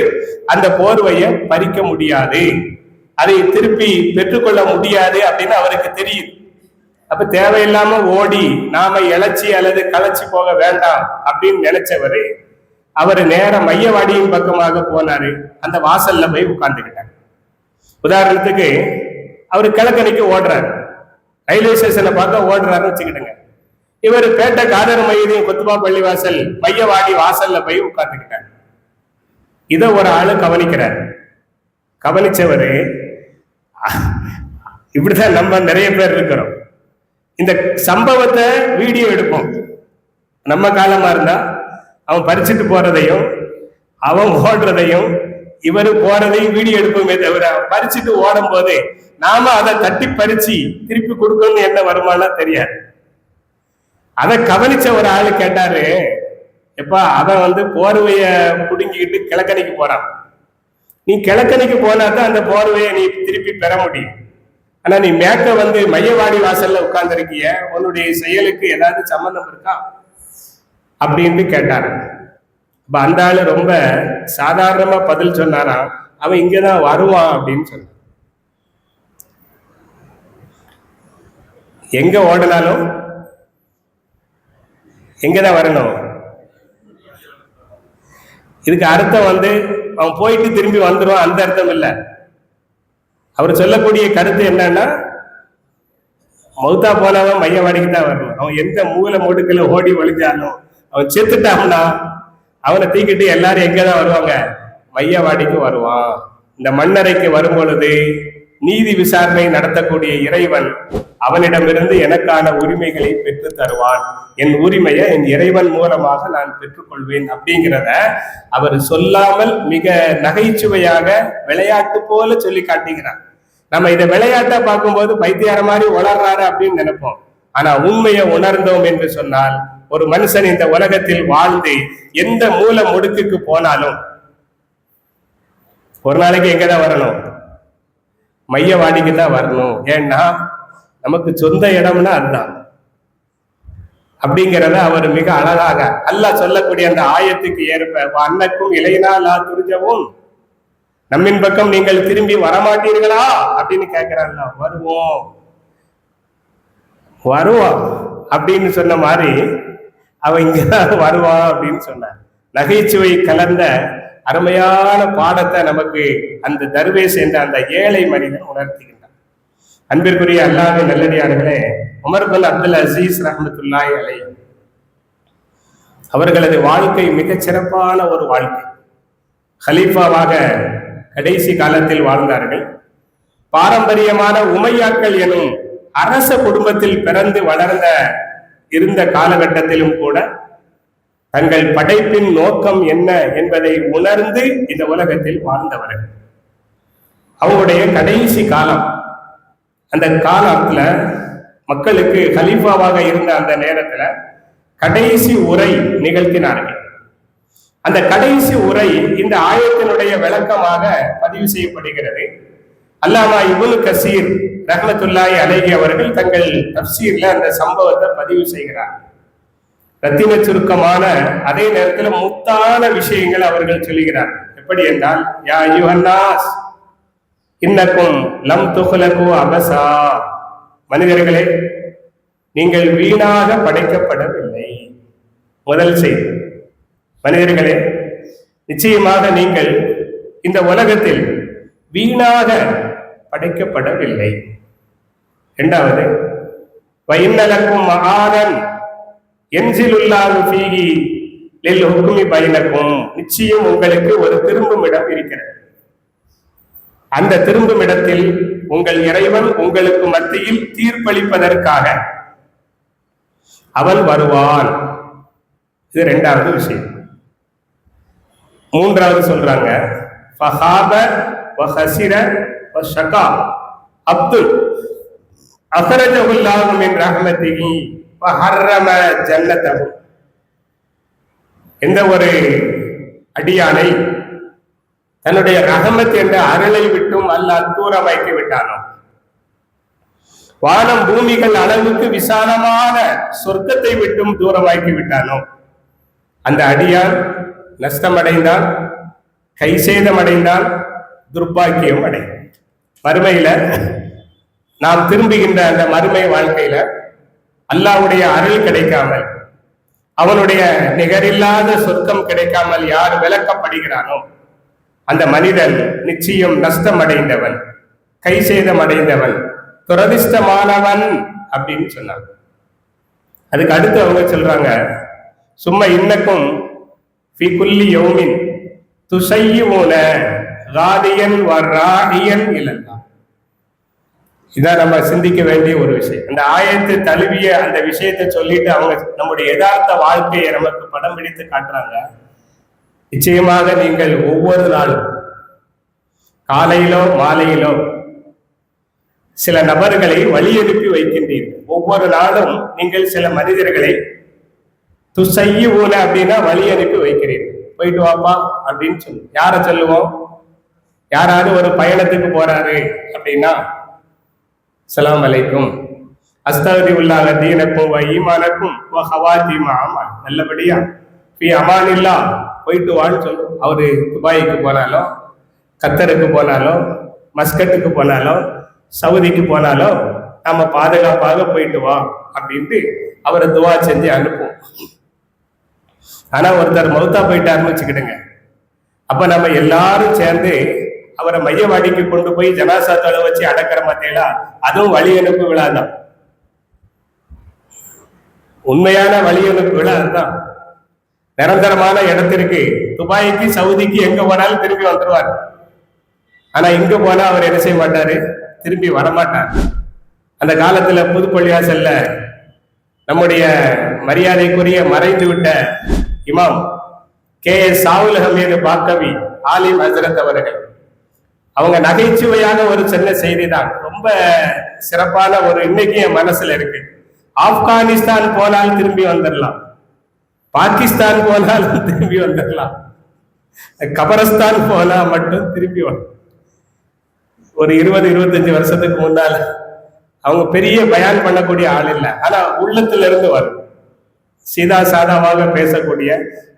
அந்த போர்வையை பறிக்க முடியாது, அதை திருப்பி பெற்றுக்கொள்ள முடியாது அப்படின்னு அவருக்கு தெரியுது. அப்ப தேவையில்லாம ஓடி நாம இழைச்சி அல்லது களைச்சி போக வேண்டாம் அப்படின்னு நினைச்சவரு அவர் நேர மையவாடியின் பக்கமாக போனாரு. அந்த வாசல்ல போய் உட்கார்ந்துக்கிட்டார். உதாரணத்துக்கு அவர் கிழக்கணிக்கு ஓடுறாரு, ரயில்வே ஸ்டேஷனை பார்க்க ஓடுறாருன்னு வச்சுக்கிட்டுங்க. இவர் பேட்டை காதர் மையத்தையும் கொத்துபா பள்ளி வாசல் மையவாடி வாசல்ல போய் உட்கார்ந்துக்கிட்டார். இதை ஒரு ஆளு கவனிக்கிறார். கவனிச்சவரு, இப்படிதான் நம்ம நிறைய பேர் இருக்கிறோம். இந்த சம்பவத்தை வீடியோ எடுப்போம். நம்ம காலமா இருந்தா அவன் பறிச்சுட்டு போறதையும் அவன் ஓடுறதையும் இவரு போறதையும் வீடியோ எடுப்போமே தவிர, பறிச்சுட்டு ஓடும் போது நாம அதை தட்டி பறிச்சு திருப்பி கொடுக்கணும்னு என்ன வருமானம் தெரியாது. அதை கவனிச்ச ஒரு ஆளு கேட்டாரு, எப்பா அவன் வந்து போர்வைய புடுங்கிக்கிட்டு கிழக்கணிக்கு போறான், நீ கிழக்கணிக்கு போனாதான் அந்த போர்வையை நீ திருப்பி பெற முடியும். ஆனா நீ மேற்க வந்து மையவாடி வாசல்ல உட்கார்ந்து இருக்கிய, உன்னுடைய செயலுக்கு ஏதாவது சம்பந்தம் இருக்கா அப்படின்னு கேட்டாரு. அப்ப அந்த ஆளு ரொம்ப சாதாரணமா பதில் சொன்னாராம், அவன் இங்கதான் வருவான் அப்படின்னு சொன்னான். எங்க ஓடினாலும் எங்கதான் வரணும். இதுக்கு அர்த்தம் வந்து அவன் போயிட்டு திரும்பி வந்துருவான் அந்த அர்த்தம் இல்லை. அவர் சொல்லக்கூடிய கருத்து என்னன்னா, மௌத்தா போனவன் மையவாடிக்கு தான் வரணும். அவன் எந்த மூல முடுக்கல ஓடி ஒளிஞ்சாலும் அவன் செத்துட்டான்னா அவனை தூக்கிட்டு எல்லாரும் எங்கதான் வருவாங்க, மையவாடிக்கு வருவான். இந்த மண்ணறைக்கு வரும் பொழுது நீதி விசாரணை நடத்தக்கூடிய இறைவன் அவனிடமிருந்து எனக்கான உரிமைகளை பெற்று தருவான். என் உரிமையை என் இறைவன் மூலமாக நான் பெற்றுக்கொள்வேன் அப்படிங்கிறத அவர் சொல்லாமல் மிக நகைச்சுவையாக விளையாட்டு போல சொல்லி காட்டுகிறார். நம்ம இதை விளையாட்டா பார்க்கும்போது பைத்தியார மாதிரி வளர்றாரு அப்படின்னு நினைப்போம். ஆனா உண்மையை உணர்ந்தோம் என்று சொன்னால், ஒரு மனுஷன் இந்த உலகத்தில் வாழ்ந்து எந்த மூல முடுக்குக்கு போனாலும் ஒரு நாளைக்கு எங்கதான் வரணும்? மையவாடிக்கு தான் வரணும். ஏன்னா நமக்கு சொந்த இடம்னா அதுதான் அப்படிங்கிறத அவர் மிக அழகாக அல்லாஹ் சொல்லக்கூடிய அந்த ஆயத்துக்கு ஏற்ப அன்னக்கும் இளையனா துரிஜவும், நம்மின் பக்கம் நீங்கள் திரும்பி வரமாட்டீர்களா அப்படின்னு கேட்கிறாங்க. வருவோம் வருவான் அப்படின்னு சொன்ன மாதிரி அவன் இங்கதான் வருவான் அப்படின்னு சொன்னான். நகைச்சுவை கலந்த அருமையான பாடத்தை நமக்கு அந்த தர்வேஸ் என்ற அந்த ஏழை மனிதன் உணர்த்துகின்றான். அன்பிற்குரிய அல்லாஹ்வின் நல்லடியார்களே, உமர் பின் அப்துல் அசீஸ் ரஹ்மத்துல்லாஹி அலைஹி அவர்களது வாழ்க்கை மிகச் சிறப்பான ஒரு வாழ்க்கை. ஹலீஃபாவாக கடைசி காலத்தில் வாழ்ந்தார்கள். பாரம்பரியமான உமையாக்கள் எனும் அரச குடும்பத்தில் பிறந்து வளர்ந்த இருந்த காலகட்டத்திலும் கூட தங்கள் படைப்பின் நோக்கம் என்ன என்பதை உணர்ந்து இந்த உலகத்தில் வாழ்ந்தவர்கள். அவங்களுடைய கடைசி காலம், அந்த காலத்துல மக்களுக்கு கலீஃபாவாக இருந்த அந்த நேரத்துல கடைசி உரை நிகழ்த்தினார்கள். அந்த கடைசி உரை இந்த ஆயத்தினுடைய விளக்கமாக பதிவு செய்யப்படுகிறது. அல்லாமா இப்னு கசீர் ரஹ்மத்துல்லாஹி அலைஹி அவர்கள் தங்கள் தஃப்சீர்ல அந்த சம்பவத்தை பதிவு செய்கிறார். ரத்தின சுருக்கமான அதே நேரத்தில் முத்தான விஷயங்கள் அவர்கள் சொல்லுகிறார். எப்படி என்றால், யா அய்யுஹன்னாஸ் இன்னக்கும் லம் துக்லகு அபஸா, மனிதர்களே நீங்கள் வீணாக படைக்கப்படவில்லை. முதல் செய்தி, மனிதர்களே நிச்சயமாக நீங்கள் இந்த உலகத்தில் வீணாக படைக்கப்படவில்லை. இரண்டாவது, வைன்னலக்கும் மஆரன் என்சிலுல்லாஹு ஃபீஹி லில் ஹுக்மி பைனக்கும், நிச்சயம் உங்களுக்கு ஒரு திரும்பும் இடம் இருக்கிறது. அந்த திரும்பும் இடத்தில் உங்கள் இறைவன் உங்களுக்கு மத்தியில் தீர்ப்பளிப்பதற்காக அவன் வருவான். இது இரண்டாவது விஷயம். மூன்றாவது சொல்றாங்க, ஃபஹாப வஹசிர வஷகா அப்துல் அஹ்ரஜஹுல்லாஹு மின் ரஹ்மத்திஹி வஹர்ரம ஜன்னதஹு. எந்த ஒரு அடியானை தன்னுடைய ரஹமத் என்ற அருளை விட்டும் அல்லாஹ் தூரமாக்கி விட்டானோ, வானம் பூமிகள் அளவுக்கு விசாலமான சொர்க்கத்தை விட்டும் தூரமாக்கி விட்டானோ, அந்த அடியான் நஷ்டமடைந்தான், கை சேதமடைந்தான், துர்பாக்கியம் அடைந்தான். மறுமையில நாம் திரும்புகின்ற அந்த மறுமை வாழ்க்கையில அல்லாஹ்வுடைய அருள் கிடைக்காமல், அவனுடைய நிகரில்லாத சொர்க்கம் கிடைக்காமல் யார் விலக்கப்படுகிறானோ அந்த மனிதன் நிச்சயம் நஷ்டம் அடைந்தவன், கை சேதம் அடைந்தவன், துரதிஷ்டமானவன் அப்படின்னு சொன்னாங்க. அதுக்கு அடுத்து அவங்க சொல்றாங்க, சும்மா இன்னக்கும் ஃபீ குல்லி யௌமின் துஸய்யிஊன ராதியன் வராஹியன் இலல்லாஹ். இதான் நம்ம சிந்திக்க வேண்டிய ஒரு விஷயம். அந்த ஆயத்து தழுவிய அந்த விஷயத்தை சொல்லிட்டு அவங்க நம்முடைய யதார்த்த வாழ்க்கையை நமக்கு படம் பிடித்து காட்டுறாங்க. நிச்சயமாக நீங்கள் ஒவ்வொரு நாளும் காலையிலோ மாலையிலோ சில நபர்களை வழி அனுப்பி வைக்கின்றீர்கள். ஒவ்வொரு நாளும் நீங்கள் சில மனிதர்களை துஸய்யிஊன அப்படின்னா வழி அனுப்பி வைக்கிறீர்கள். போயிட்டு வாப்பா அப்படின்னு சொல்லு. யார சொல்லுவோம்? யாராவது ஒரு பயணத்துக்கு போறாரு அப்படின்னா, அஸ்ஸலாமு அலைக்கும் அஸ்தக்ஃபிருல்லாஹ் தீனக்கும் வ ஈமானக்கும் வ ஹவாத்திம அமல், நல்லபடியா ஃபீ அமானில்லா போயிட்டு வான்னு சொல்லும். அவரு துபாய்க்கு போனாலும், கத்தருக்கு போனாலும், மஸ்கட்டுக்கு போனாலும், சவுதிக்கு போனாலும் நம்ம பாதுகாப்பாக போயிட்டு வா அப்படின்ட்டு அவரை துவா செஞ்சு அனுப்புவோம். ஆனா ஒருத்தர் மௌத்தா போயிட்டாருன்னு வச்சுக்கிடுங்க, அப்ப நம்ம எல்லாரும் சேர்ந்து அவரை மையவாடிக்கு கொண்டு போய் ஜனாசா தொலை வச்சு அடக்கிற மாத்தேலா, அதுவும் வழி அனுப்பு விழாதான். உண்மையான வழி அனுப்பு விழா அதுதான். நிரந்தரமான இடத்திற்கு துபாய்க்கு சவுதிக்கு எங்க போனாலும் திரும்பி வந்துருவார். ஆனா இங்க போனா அவர் என்ன செய்ய மாட்டாரு, திரும்பி வரமாட்டார். அந்த காலத்துல புதுப்பள்ளியாசல்ல நம்முடைய மரியாதைக்குரிய மறைந்து விட்ட இமாம் KS சாவுல் ஹமீது பாக்கவி ஆலிம் ஹசரத் அவர்கள், அவங்க நகைச்சுவையான ஒரு சின்ன செய்தி தான், ரொம்ப சிறப்பான ஒரு இன்னைக்கு என் மனசுல இருக்கு. ஆப்கானிஸ்தான் போனால் திரும்பி வந்துடலாம், பாகிஸ்தான் போனாலும் திரும்பி வந்துடலாம், கபரஸ்தான் போனா மட்டும் திரும்பி வரும். ஒரு 20-25 வருஷத்துக்கு முன்னால அவங்க பெரிய பயான் பண்ணக்கூடிய ஆள் இல்லை, ஆனா உள்ளத்துல இருந்து வரும். சீதா சாதாவாக பேசக்கூடிய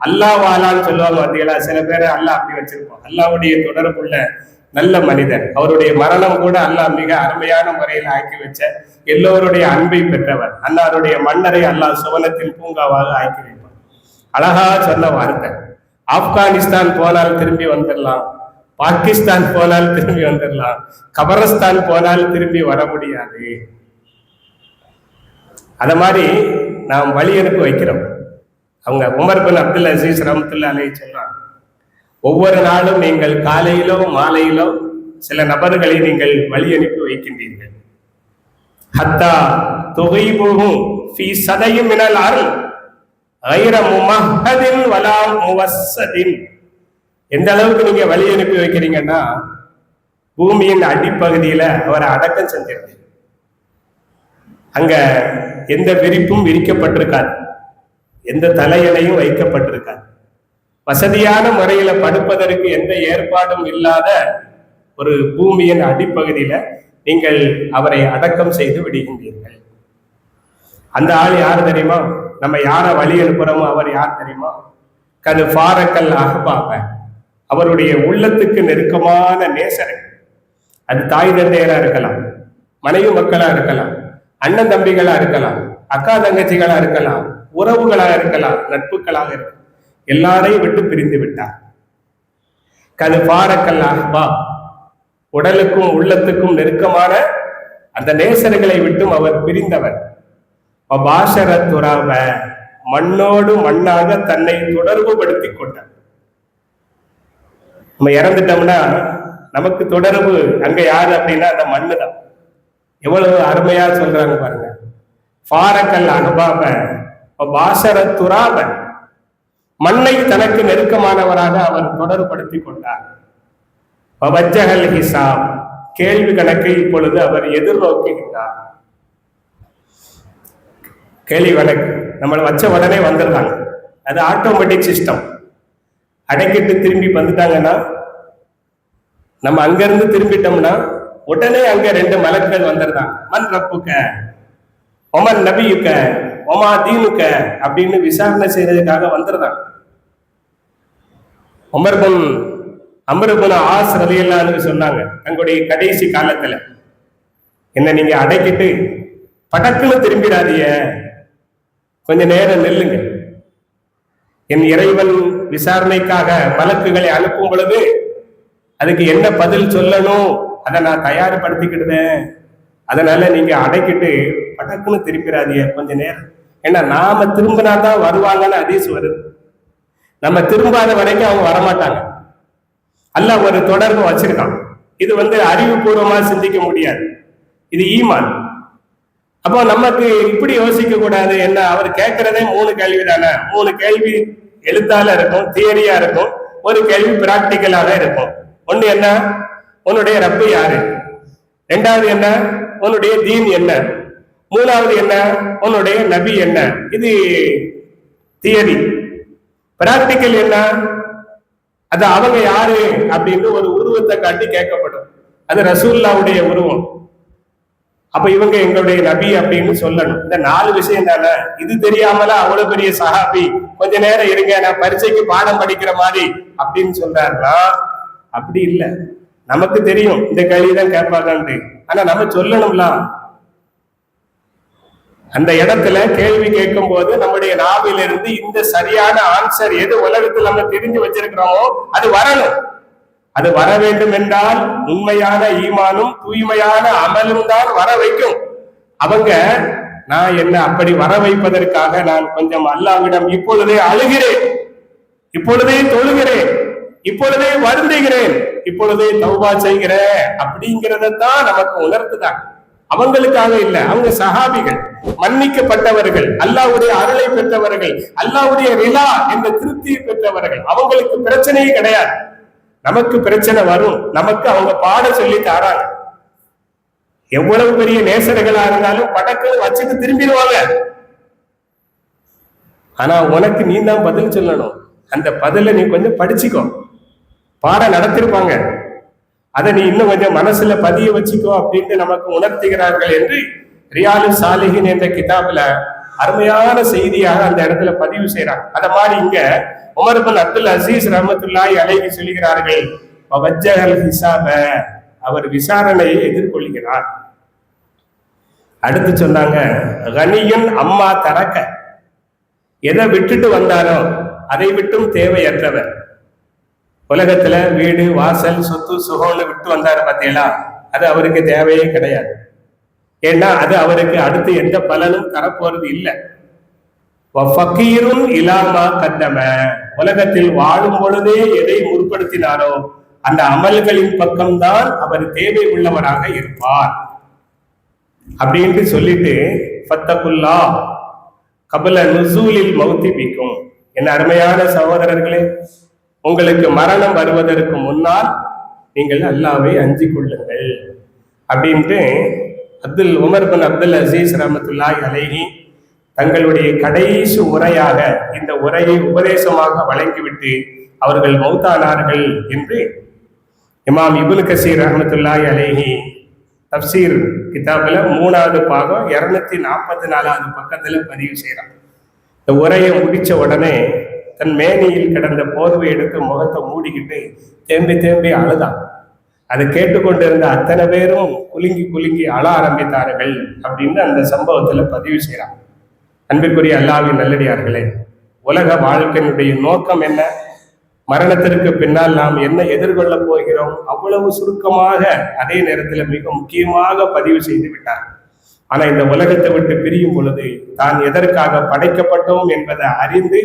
அல்லாஹ்வாலான்னு சொல்லுவாங்க பார்த்தீங்களா, சில பேரை அல்லாஹ் அப்படி வச்சிருப்போம். அல்லாஹ்வுடைய தொடர்புள்ள நல்ல மனிதர். அவருடைய மரணம் கூட அல்லாஹ் மிக அருமையான முறையில் ஆக்கி வச்ச எல்லோருடைய அன்பை பெற்றவர். அன்னாருடைய மன்னரை அல்லாஹ் சுவனத்தின் பூங்காவாக ஆக்கி வைப்பார். அழகா சொன்ன வார்த்தை, ஆப்கானிஸ்தான் போனால் திரும்பி வந்துடலாம், பாகிஸ்தான் போனால் திரும்பி வந்துடலாம், கபரஸ்தான் போனால் திரும்பி வர முடியாது. அத மாதிரி நாம் வழி அனுப்பி வைக்கிறோம். அவங்க உமர் பின் அப்துல் அசீஸ் ரஹ்மத்துல்லாஹி அலைஹி சொல்றாங்க, ஒவ்வொரு நாளும் நீங்கள் காலையிலோ மாலையிலோ சில நபர்களை நீங்கள் வழி அனுப்பி வைக்கின்றீர்கள். ஹத்தா துகைபுஹும் ஃபீ சதையும் மினல் அர்ல் கைர முமஹதின் வலா முவஸ்ஸதின். எந்த அளவுக்கு நீங்க வழி அனுப்பி வைக்கிறீங்கன்னா, பூமியின் அடிப்பகுதியில அவரை அடக்கம் செஞ்சிருக்கீங்க. அங்க எந்த விரிப்பும் விரிக்கப்பட்டிருக்காது, எந்த தலையணையும் வைக்கப்பட்டிருக்காது, வசதியான முறையில படுப்பதற்கு எந்த ஏற்பாடும் இல்லாத ஒரு பூமியின் அடிப்பகுதியில நீங்கள் அவரை அடக்கம் செய்து விடுகின்றீர்கள். அந்த ஆள் யார் தெரியுமா? நம்ம யாரை வழி அனுப்புறோமோ அவர் யார் தெரியுமா? கது ஃபாரக்கல் அஹ்பாப, அவருடைய உள்ளத்துக்கு நெருக்கமான நேசரை. அது தாய் தந்தையரா இருக்கலாம், மனைவி மக்களா இருக்கலாம், அண்ணன் தம்பிகளா இருக்கலாம், அக்கா தங்கச்சிகளா இருக்கலாம், உறவுகளாக இருக்கலாம், நட்புகளாக இருக்கலாம், எல்லாரையும் விட்டு பிரிந்து விட்டார். கது ஃபாரக்கல் அஹ்பா, உடலுக்கும் உள்ளத்துக்கும் நெருக்கமான அந்த நேசர்களை விட்டும் அவர் பிரிந்தவர். துராப, மண்ணோடு மண்ணாக தன்னை தொடர்பு படுத்தி கொண்டார். நம்ம இறந்துட்டோம்னா நமக்கு தொடர்பு அங்க யாரு அப்படின்னா அந்த மண்ணு தான். எவ்வளவு அருமையா சொல்றாங்க பாருங்க. ஃபாரக்கல் அஹ்பாப துராப, மண்ணை தனக்கு நெருக்கமானவராக அவர் தொடர்புபடுத்தி கொண்டார். வஜ்ஜஹல் ஹிசாப், கேள்வி கணக்கை இப்பொழுது அவர் எதிர்நோக்குகின்றார். கேள்வி கணக்கு நம்மளை வச்ச உடனே வந்துடுறாங்க, அது ஆட்டோமேட்டிக் சிஸ்டம். அடைக்கிட்டு திரும்பி வந்துட்டாங்கன்னா, நம்ம அங்கிருந்து திரும்பிட்டோம்னா உடனே அங்க 2 மலக்குகள் வந்துடுறாங்க. மன் ரப்புக்க ஒமன் நபியுக்க ஒமா தீனுக்க அப்படின்னு விசாரணை செய்யறதுக்காக வந்துடுறாங்க. அம்ர் பின் ஆஸ் ரலியல்லாஹு அன்ஹு சொன்னாங்க, தங்களுடைய கடைசி காலத்துல, என்ன நீங்க அடைக்கிட்டு படக்குன்னு திரும்பிடாதீங்க, கொஞ்ச நேரம் நெல்லுங்க. என் இறைவன் விசாரணைக்காக மலக்குகளை அனுப்பும் பொழுது அதுக்கு என்ன பதில் சொல்லணும் அதை நான் தயார்படுத்திக்கிட்டேன். அதனால நீங்க அடைக்கிட்டு படக்குன்னு திரும்பிடாதீங்க கொஞ்ச நேரம். ஏன்னா நாம திரும்பினா தான் வருவாங்கன்னு ஹதீஸ் வருது. நம்ம திரும்பாத வரைக்கும் அவங்க வரமாட்டாங்க. அல்லாஹ் ஒரு தொடர்பு வச்சிருக்கான். இது அறிவுபூர்வமா சிந்திக்க முடியாது, இது ஈமான். அப்போ நமக்கு இப்படி யோசிக்க கூடாது. என்ன, அவர் கேட்கறதே 3 கேள்வி தானே. 3 கேள்வி எழுத்தால இருக்கும், தியரியா இருக்கும், ஒரு கேள்வி பிராக்டிக்கலாக இருக்கும். ஒண்ணு என்ன, உன்னுடைய ரப்பு யாரு? 2வது என்ன, உன்னுடைய தீன் என்ன? 3வது என்ன, உன்னுடைய நபி என்ன? இது தியரி. பிராக்டிக்கல் என்ன, அது அவங்க யாரு அப்படின்னு ஒரு உருவத்தை காட்டி கேட்கப்படும். அது ரசூலுல்லாஹ்வுடைய உருவம். அப்ப இவங்க எங்களுடைய நபி அப்படின்னு சொல்லணும். இந்த 4 விஷயம் தானே. இது தெரியாமல அவ்வளவு பெரிய சஹாபி கொஞ்ச நேரம் இருங்க நான் பரீட்சைக்கு பாடம் படிக்கிற மாதிரி அப்படின்னு சொல்றாருன்னா அப்படி இல்லை. நமக்கு தெரியும் இந்த கேள்விதான் கேட்பாங்கன்ட்டு, ஆனா நம்ம சொல்லணும்ல. அந்த இடத்துல கேள்வி கேட்கும் போது நம்முடைய நாவிலிருந்து இந்த சரியான ஆன்சர் எது உலகத்தில் நம்ம தெரிஞ்சு வச்சிருக்கிறோமோ அது வரணும். அது வர வேண்டும் என்றால் உண்மையான ஈமானும் தூய்மையான அமலும் தான் வர வைக்கும். அவங்க நான் என்ன அப்படி வர வைப்பதற்காக நான் கொஞ்சம் அல்லாஹ்விடம் இப்பொழுதே அழுகிறேன், இப்பொழுதே தொழுகிறேன், இப்பொழுதே வருந்துகிறேன், இப்பொழுதே தௌபா செய்கிறேன் அப்படிங்கிறதான் நமக்கு உணர்த்துதான். அவங்களுக்காக இல்ல, அவங்க சஹாபிகள், மன்னிக்கப்பட்டவர்கள், அல்லாஹ்வுடைய அருளை பெற்றவர்கள், அல்லாஹ்வுடைய ரிலா என்ற திருப்தியை பெற்றவர்கள். அவங்களுக்கு பிரச்சனையே கிடையாது. நமக்கு பிரச்சனை வரும், நமக்கு அவங்க பாட சொல்லி தாராங்க. எவ்வளவு பெரிய நேசர்களா இருந்தாலும் படக்குன்னு வச்சுட்டு திரும்பிடுவாங்க. ஆனா உனக்கு நீ தான் பதில் சொல்லணும். அந்த பதில நீ கொஞ்சம் படிச்சுக்கோ. பாடம் நடத்திருப்பாங்க, அதை நீ இன்னும் கொஞ்சம் மனசுல பதிய வச்சுக்கோ அப்படின்னு நமக்கு உணர்த்துகிறார்கள் என்று ரியாலு சாலிஹின் என்ற கிதாபுல அருமையான செய்தியாக அந்த இடத்துல பதிவு செய்யறாங்க. அத மாதிரி இங்க உமர் பின் அப்துல் அசீஸ் ரஹ்மத்துல்லாஹி அலைஹி சொல்கிறார்கள், அவர் விசாரணையை எதிர்கொள்கிறார். அடுத்து சொன்னாங்க, கனியன் அம்மா தரக்க, எதை விட்டுட்டு வந்தாரோ அதை விட்டும் தேவையற்றவர். உலகத்துல வீடு வாசல் சொத்து சுகம்னு விட்டு வந்தாரு பார்த்தீங்களா, அது அவருக்கு தேவையே கிடையாது. ஏன்னா அது அவருக்கு அடுத்து எந்த பலனும் தரப்போறது இல்லை. இலாமா கத்தம, உலகத்தில் வாழும் பொழுதே எதை முற்படுத்தினாரோ அந்த அமல்களின் பக்கம்தான் அவர் தேவை உள்ளவராக இருப்பார் அப்படின்ட்டு சொல்லிட்டு, ஃபத்தகுல்லா கபல நுசூலில் மௌத்தி பிக்கும், என் அருமையான சகோதரர்களே, உங்களுக்கு மரணம் வருவதற்கு முன்னால் நீங்கள் அல்லாஹ்வை அஞ்சிக் கொள்ளுங்கள் அப்படின்ட்டு உமர் பின் அப்துல் அசீஸ் ரஹ்மத்துல்லாஹி அலைஹி தங்களுடைய கடைசி உரையாக இந்த உரையை உபதேசமாக வழங்கிவிட்டு அவர்கள் மௌத்தானார்கள் என்று இமாம் இப்னு கசீர் ரஹ்மத்துல்லாஹி அலைஹி தப்சீர் கிதாபில் 3வது பாகம் 244வது பக்கத்துல பதிவு செய்யறாங்க. இந்த உரையை முடிச்ச உடனே தன் மேனியில் கிடந்த போர்வை எடுத்து முகத்தை மூடிக்கிட்டு தேம்பி தேம்பி அழுதான். அதை கேட்டுக்கொண்டிருந்த அத்தனை பேரும் குலுங்கி குலுங்கி அழ ஆரம்பித்தார்கள் அப்படின்னு அந்த சம்பவத்துல பதிவு செய்யறாங்க. அன்பிற்குரிய அல்லாஹ்வின் நல்லடியார்களே, உலக வாழ்க்கையினுடைய நோக்கம் என்ன, மரணத்திற்கு பின்னால் நாம் என்ன எதிர்கொள்ள போகிறோம், அவ்வளவு சுருக்கமாக அதே நேரத்தில் மிக முக்கியமாக பதிவு செய்து விட்டார். ஆனா இந்த உலகத்தை விட்டு பிரியும் பொழுது தான் எதற்காக படைக்கப்பட்டோம் என்பதை அறிந்து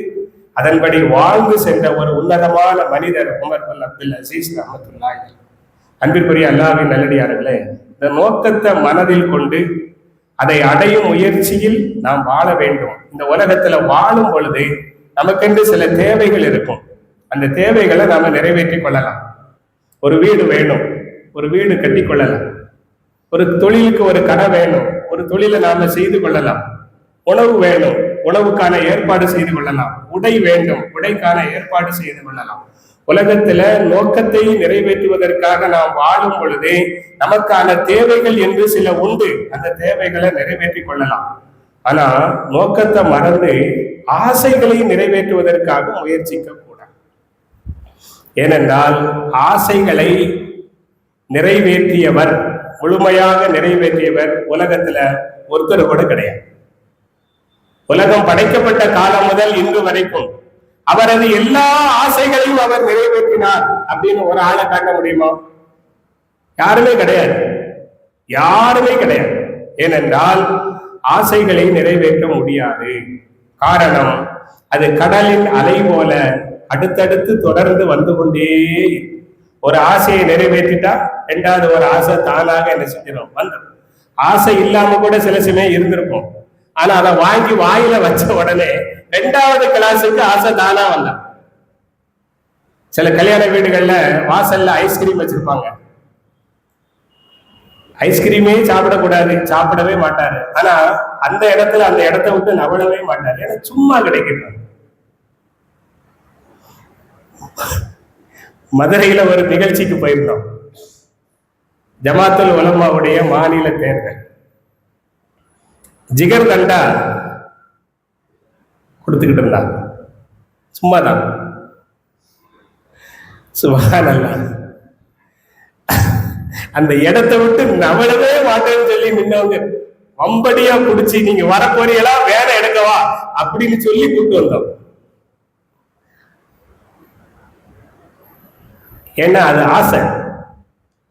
அதன்படி வாழ்ந்து சென்ற ஒரு உன்னதமான மனிதர் உமர் பின் அப்துல் அசீஸ் ரஹ்மத்துல்லாஹி அலைஹி. அன்பிற்குரிய அல்லாஹ்வின் நல்லடியார்களே, இந்த நோக்கத்தை மனதில் கொண்டு அதை அடையும் முயற்சியில் நாம் வாழ வேண்டும். இந்த உலகத்துல வாழும் பொழுது நமக்கென்று சில தேவைகள் இருக்கும். அந்த தேவைகளை நாம நிறைவேற்றி கொள்ளலாம். ஒரு வீடு வேணும், ஒரு வீடு கட்டி கொள்ளலாம். ஒரு தொழிலுக்கு ஒரு கடை வேணும், ஒரு தொழிலை நாம செய்து கொள்ளலாம். உணவு வேணும், உணவுக்கான ஏற்பாடு செய்து கொள்ளலாம். உடை வேண்டும், உடைக்கான ஏற்பாடு செய்து கொள்ளலாம். உலகத்துல நோக்கத்தை நிறைவேற்றுவதற்காக நாம் வாழும் பொழுது நமக்கான தேவைகள் என்று சில உண்டு. அந்த தேவைகளை நிறைவேற்றி கொள்ளலாம். ஆனா நோக்கத்தை மறந்து ஆசைகளை நிறைவேற்றுவதற்காக முயற்சிக்க கூடாது. ஏனென்றால் ஆசைகளை நிறைவேற்றியவர், முழுமையாக நிறைவேற்றியவர் உலகத்துல ஒருத்தர் கூட கிடையாது. உலகம் படைக்கப்பட்ட காலம் முதல் இன்று வரைக்கும் அவரது எல்லா ஆசைகளையும் அவர் நிறைவேற்றினார் அப்படின்னு ஒரு ஆளை காட்ட முடியுமா? யாருமே கிடையாது, யாருமே கிடையாது. ஏனென்றால் ஆசைகளை நிறைவேற்ற முடியாது. காரணம், அது கடலின் அலை போல அடுத்தடுத்து தொடர்ந்து வந்து கொண்டே. ஒரு ஆசையை நிறைவேற்றிட்டா 2வது ஒரு ஆசை தானாக என்ன செஞ்சிடும், வந்துடும். ஆசை இல்லாம கூட சில சமயம் இருந்திருக்கும். ஆனா அதை வாங்கி வாயில வச்ச உடனே 2வது கிளாஸுக்கு ஆசை தானா வந்தான். சில கல்யாண வீடுகள்ல வாசல்ல ஐஸ்கிரீம் வச்சிருப்பாங்க. ஐஸ்கிரீமே சாப்பிடக்கூடாது, சாப்பிடவே மாட்டாரு. ஆனா அந்த இடத்துல அந்த இடத்தை விட்டு நவளவே மாட்டாரு, ஏன்னா சும்மா கிடைக்கிறது. மதுரையில ஒரு நிகழ்ச்சிக்கு போயிருந்தோம். ஜமாத்துல் உலமாவுடைய மாநில தேர்தல். ஜிகர் தண்டா கொடுத்துக்கிட்டு இருந்தாங்க, சும்மாதான். சுப்ஹானல்லாஹ், அந்த இடத்தை விட்டு நவளவே மாட்டேன்னு சொல்லி நின்னவங்க வம்படியா புடிச்சு, நீங்க வர போறீங்களா, வேற எடுக்கவா அப்படின்னு சொல்லி கூப்பிட்டு வந்தோம். ஏன்னா அது ஆசை.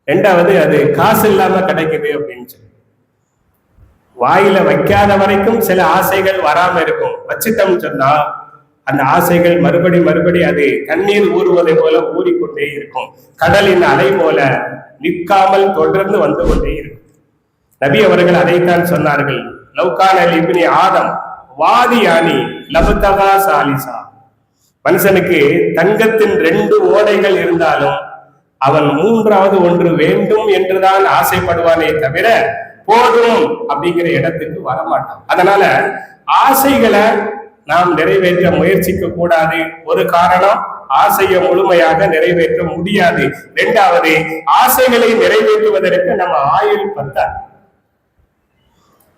2வது அது காசு இல்லாம கிடைக்குது அப்படின்னு சொல்லி வாயில வைக்காத வரைக்கும் சில ஆசைகள் வராம இருக்கும். வச்சுட்டோம்னு சொன்னா அந்த ஆசைகள் மறுபடி அது தண்ணீர் ஊறுவதை போல ஊறிக்கொண்டே இருக்கும். கடலின் அலை போல நிற்காமல் தொடர்ந்து வந்து கொண்டே இருக்கும். நபி அவர்கள் அதைத்தான் சொன்னார்கள். லவ்கான இப்னி ஆதம் வாதியானி லபுதகா சாலிசா. மனுஷனுக்கு தங்கத்தின் 2 ஓடைகள் இருந்தாலும் அவன் 3வது ஒன்று வேண்டும் என்றுதான் ஆசைப்படுவானே தவிர போதும் அப்படிங்கிற இடத்துக்கு வரமாட்டான். அதனால ஆசைகளை நாம் நிறைவேற்ற முயற்சிக்க கூடாது. ஒரு காரணம், ஆசையை முழுமையாக நிறைவேற்ற முடியாது. 2வது, ஆசைகளை நிறைவேற்றுவதற்கு நம்ம ஆயுள் பத்தாது.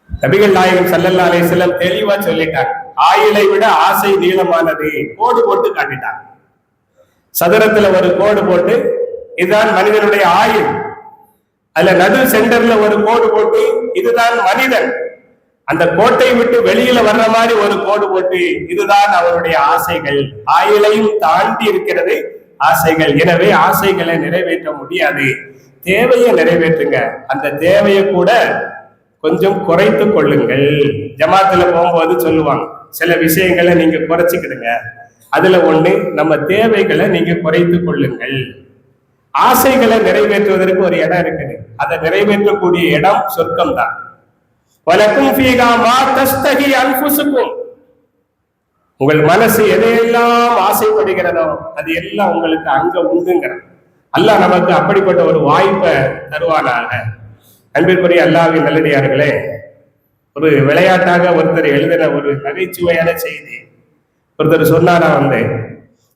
நபிகள் நாயகம் ஸல்லல்லாஹு அலைஹி வஸல்லம் தெளிவா சொல்லிட்டாங்க, ஆயுளை விட ஆசை நீளமானது. கோடு போட்டு காட்டிட்டாங்க. சதுரத்துல ஒரு கோடு போட்டு இதுதான் மனிதனுடைய ஆயுள், அதுல நடு சென்டர்ல ஒரு கோடு போட்டு இதுதான் மனிதன், அந்த கோட்டை விட்டு வெளியில வர்ற மாதிரி ஒரு கோடு போட்டு இதுதான் அவருடைய ஆசைகள். ஆயுளையும் தாண்டி இருக்கிறது ஆசைகள். எனவே ஆசைகளை நிறைவேற்ற முடியாது. தேவையை நிறைவேற்றுங்க. அந்த தேவையை கூட கொஞ்சம் குறைத்து கொள்ளுங்கள். ஜமாத்துல போகும்போது சொல்லுவாங்க, சில விஷயங்களை நீங்க குறைச்சிக்கிடுங்க. அதுல ஒண்ணு, நம்ம தேவைகளை நீங்க குறைத்து கொள்ளுங்கள். ஆசைகளை நிறைவேற்றுவதற்கு ஒரு இடம் இருக்குது. அதை நிறைவேற்றக்கூடிய இடம் சொர்க்கம் தான். வலக்கும் ஃபீஹா மா தஸ்தஹி அன்ஃபுசுக்கும். உங்கள் மனசு எதையெல்லாம் ஆசைப்படுகிறதோ அது எல்லாம் உங்களுக்கு அங்க உண்டுங்கிறது. அல்லாஹ் நமக்கு அப்படிப்பட்ட ஒரு வாய்ப்பை தருவானாக. அன்பிற்குரிய அல்லாஹ்வின் நல்லடியார்களே, ஒரு விளையாட்டாக ஒருத்தர் எழுதின ஒரு நகைச்சுவையான செய்தி. ஒருத்தர் சொன்னாரா,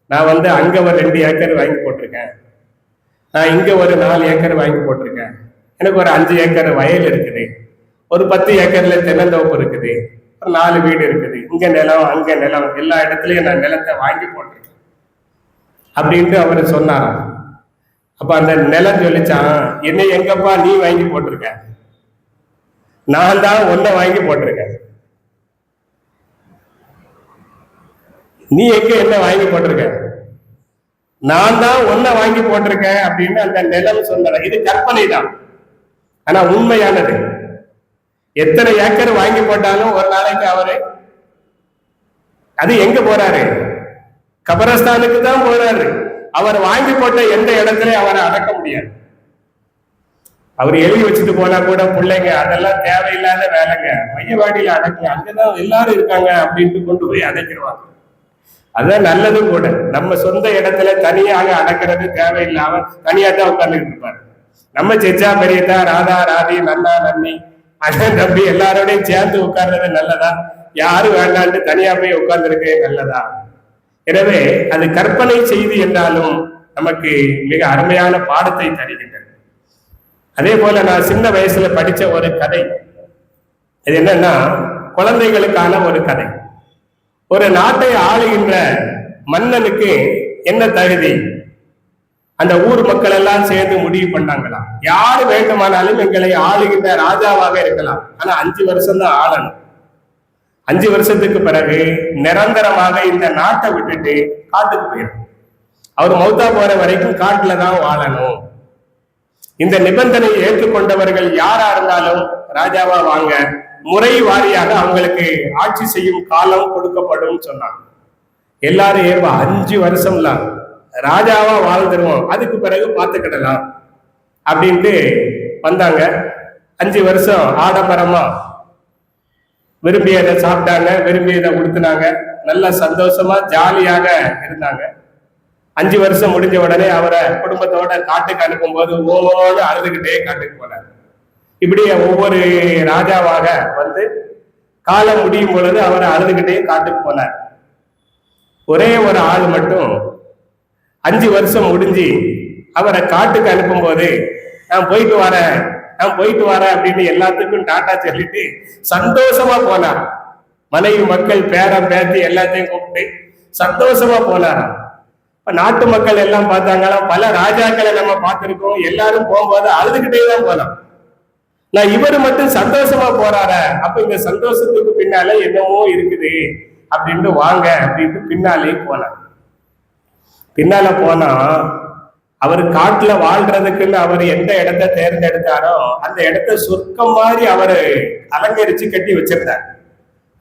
நான் அங்க ஒரு 2 ஏக்கர் வாங்கி போட்டிருக்கேன், நான் இங்க ஒரு 4 ஏக்கர் வாங்கி போட்டிருக்கேன், எனக்கு ஒரு 5 ஏக்கர் வயல் இருக்குது, ஒரு 10 ஏக்கர்ல தென்னந்தோப்பு இருக்குது, ஒரு 4 வீடு இருக்குது, இங்க நிலம் அங்க நிலம், எல்லா இடத்துலயும் நான் நிலத்தை வாங்கி போட்டிருக்கேன் அப்படின்ட்டு அவர் சொன்னாராம். அப்ப அந்த நிலம் சொல்லிச்சான், என்ன எங்கப்பா நீ வாங்கி போட்டிருக்க, நான் தான் ஒன்ன வாங்கி போட்டிருக்கேன், நீ எங்க என்ன வாங்கி போட்டிருக்க, நான் தான் ஒன்ன வாங்கி போட்டிருக்கேன் அப்படின்னு அந்த நிலம் சொன்ன. இது கற்பனை தான், ஆனா உண்மையானது. எத்தனை ஏக்கர் வாங்கி போட்டாலும் ஒரு நாளைக்கு அவரு அது எங்க போறாரு, கபரஸ்தானுக்கு தான் போறாரு. அவர் வாங்கி போட்ட எந்த இடத்துல அவரை அடக்க முடியாது. அவர் எழுதி வச்சுட்டு போனா கூட பிள்ளைங்க அதெல்லாம் தேவையில்லாத வேலைங்க, மையவாடியில அடக்க, அங்கதான் எல்லாரும் இருக்காங்க அப்படின்ட்டு கொண்டு போய் அடைக்கிடுவாங்க. அதுதான் நல்லதும் கூட. நம்ம சொந்த இடத்துல தனியாக அடக்கிறது தேவையில்லாம தனியா தான் உட்கார்ந்துட்டு இருப்பாரு. நம்ம செச்சா பெரியதா, ராதா ராதி, நன்னா நன்னி, அண்ணன் தம்பி எல்லாரோடையும் சேர்ந்து உட்கார்றது நல்லதா, யாரும் வேண்டான்ட்டு தனியா போய் உட்கார்ந்துருக்கே நல்லதா? எனவே அது கற்பனை செய்தி என்றாலும் நமக்கு மிக அருமையான பாடத்தை தருகின்றது. அதே போல நான் சின்ன வயசுல படிச்ச ஒரு கதை, இது என்னன்னா குழந்தைகளுக்கான ஒரு கதை. ஒரு நாட்டை ஆளுகின்ற மன்னனுக்கு என்ன தகுதி, அந்த ஊர் மக்கள் எல்லாம் சேர்ந்து முடிவு பண்ணாங்களாம், யாரு வேண்டுமானாலும் எங்களை ஆளுகின்ற ராஜாவாக இருக்கலாம், ஆனா 5 வருஷம் தான் ஆளணும். 5 வருஷத்துக்கு பிறகு நிரந்தரமாக இந்த நாட்டை விட்டுட்டு காட்டுக்கு போயிடும். அவர் மௌத்தா போற வரைக்கும் காட்டுல தான் வாழணும். இந்த நிபந்தனையை ஏற்றுக்கொண்டவர்கள் யாரா இருந்தாலும் ராஜாவா வாங்க, முறை வாரியாக அவங்களுக்கு ஆட்சி செய்யும் காலம் கொடுக்கப்படும் சொன்னாங்க. எல்லாரும் 5 வருஷம்லாம் ராஜாவா வாழ்ந்துருவோம், அதுக்கு பிறகு பார்த்துக்கிடலாம் அப்படின்ட்டு வந்தாங்க. 5 வருஷம் ஆடம்பரமா விரும்பியதை சாப்பிட்டாங்க, விரும்பியதை உடுத்தினாங்க, நல்ல சந்தோஷமா ஜாலியாக இருந்தாங்க. 5 வருஷம் முடிஞ்ச உடனே அவரை குடும்பத்தோட காட்டுக்கு அனுப்பும் போது ஓடு அழுதுகிட்டே காட்டுக்கு போனார். இப்படியே ஒவ்வொரு ராஜாவாக காலம் முடியும் பொழுது அவரை அழுதுகிட்டே காட்டுக்கு போனார். ஒரே ஒரு ஆள் மட்டும் 5 வருஷம் முடிஞ்சு அவரை காட்டுக்கு அனுப்பும் போது நான் போயிட்டு வரேன் அப்படின்னு எல்லாத்துக்கும் டாட்டா சொல்லிட்டு சந்தோஷமா போனார். மனைவி மக்கள் பேரன் பேத்தி எல்லாத்தையும் கூப்பிட்டு சந்தோஷமா போனாராம். நாட்டு மக்கள் எல்லாம் பார்த்தாங்களா, பல ராஜாக்களை நம்ம பார்த்திருக்கோம், எல்லாரும் போகும்போது அழுதுகிட்டே தான் போனோம், நான் இவரு மட்டும் சந்தோஷமா போறார, அப்ப இந்த சந்தோஷத்துக்கு பின்னால என்னவோ இருக்குது அப்படின்ட்டு வாங்க அப்படின்ட்டு பின்னாலே போனார். பின்னால போனா அவர் காட்டுல வாழ்றதுக்குன்னு அவர் எந்த இடத்தை தேர்ந்தெடுத்தாரோ அந்த இடத்த சொர்க்கம் மாதிரி அவரு அலங்கரிச்சு கட்டி வச்சிருந்தார்.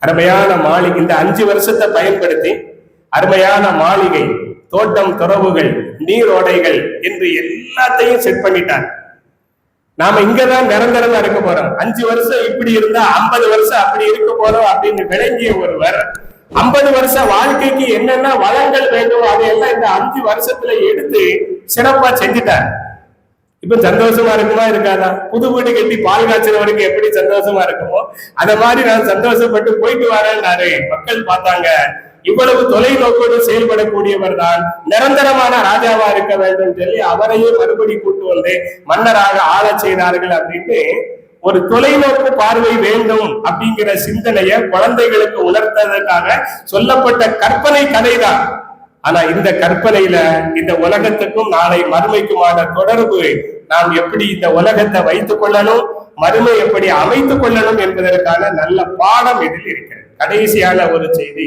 அருமையான மாளிகை. இந்த 5 வருஷத்தை பயன்படுத்தி அருமையான மாளிகை, தோட்டம், துறவுகள், நீரோடைகள் என்று எல்லாத்தையும் செட் பண்ணிட்டார். நாம இங்கதான் நிரந்தரமா இருக்க போறோம். 5 வருஷம் இப்படி இருந்தா 50 வருஷம் அப்படி இருக்க போறோம் அப்படின்னு விளங்கிய ஒருவர் 50 வருஷ வாழ்க்கைக்கு என்னென்ன வளங்கள் வேண்டும் அதையெல்லாம் இந்த 5 வருஷத்துல எடுத்து சிறப்பா செஞ்சுட்டார். இப்ப சந்தோஷமா இருக்குமா இருக்காதா? புது வீடு கட்டி பால் காய்ச்சறவருக்கு எப்படி சந்தோஷமா இருக்குமோ அத மாதிரி நான் சந்தோஷப்பட்டு போயிட்டு வரேன்னாரு. மக்கள் பார்த்தாங்க, இவ்வளவு தொலைநோக்கோடு செயல்படக்கூடியவர் தான் நிரந்தரமான ராஜாவா இருக்க வேண்டும் சொல்லி அவரையே மறுபடி கூட்டு வந்து மன்னராக ஆளச் செய்தார்கள். அப்படின்னு ஒரு தொலைநோக்கு பார்வை வேண்டும் அப்படிங்கிற சிந்தனையை குழந்தைகளுக்கு உணர்த்ததற்காக சொல்லப்பட்ட கற்பனை கதைதான். ஆனா இந்த கற்பனையில இந்த உலகத்துக்கும் நாளை மறுமைக்குமான தொடர்பு, நாம் எப்படி இந்த உலகத்தை வைத்துக் கொள்ளணும், மறுமை எப்படி அமைத்துக் கொள்ளணும் என்பதற்கான நல்ல பாடம் இதில் இருக்கிறது. கடைசியான ஒரு செய்தி,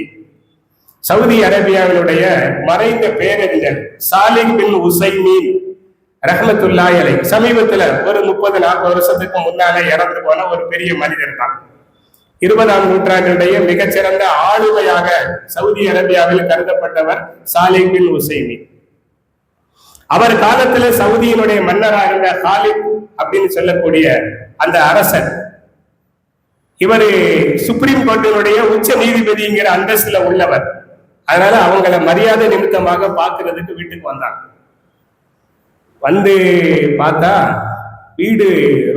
சவுதி அரேபியாவினுடைய மறைந்த பேரறிஞர் சாலிஹ் பின் உசைமீன் ரஹ்மத்துல்லாஹி அலைஹி சமீபத்துல ஒரு 30-40 வருஷத்துக்கு முன்னாலே இறந்து போன ஒரு பெரிய மனிதர் தான். 20ஆம் நூற்றாண்டினுடைய மிகச்சிறந்த ஆளுமையாக சவுதி அரேபியாவில் கருதப்பட்டவர் சாலிஹ் பின் உசைமீன். அவர் காலத்துல சவுதியினுடைய மன்னராக இருந்த காலித் அப்படின்னு சொல்லக்கூடிய அந்த அரசர், இவர் சுப்ரீம் கோர்ட்டினுடைய உச்ச நீதிபதிங்கிற அந்தஸ்துல உள்ளவர். அதனால அவங்கள மரியாதை நிமித்தமாக பார்க்கறதுக்கு வீட்டுக்கு வந்தாங்க. வந்து பார்த்தா வீடு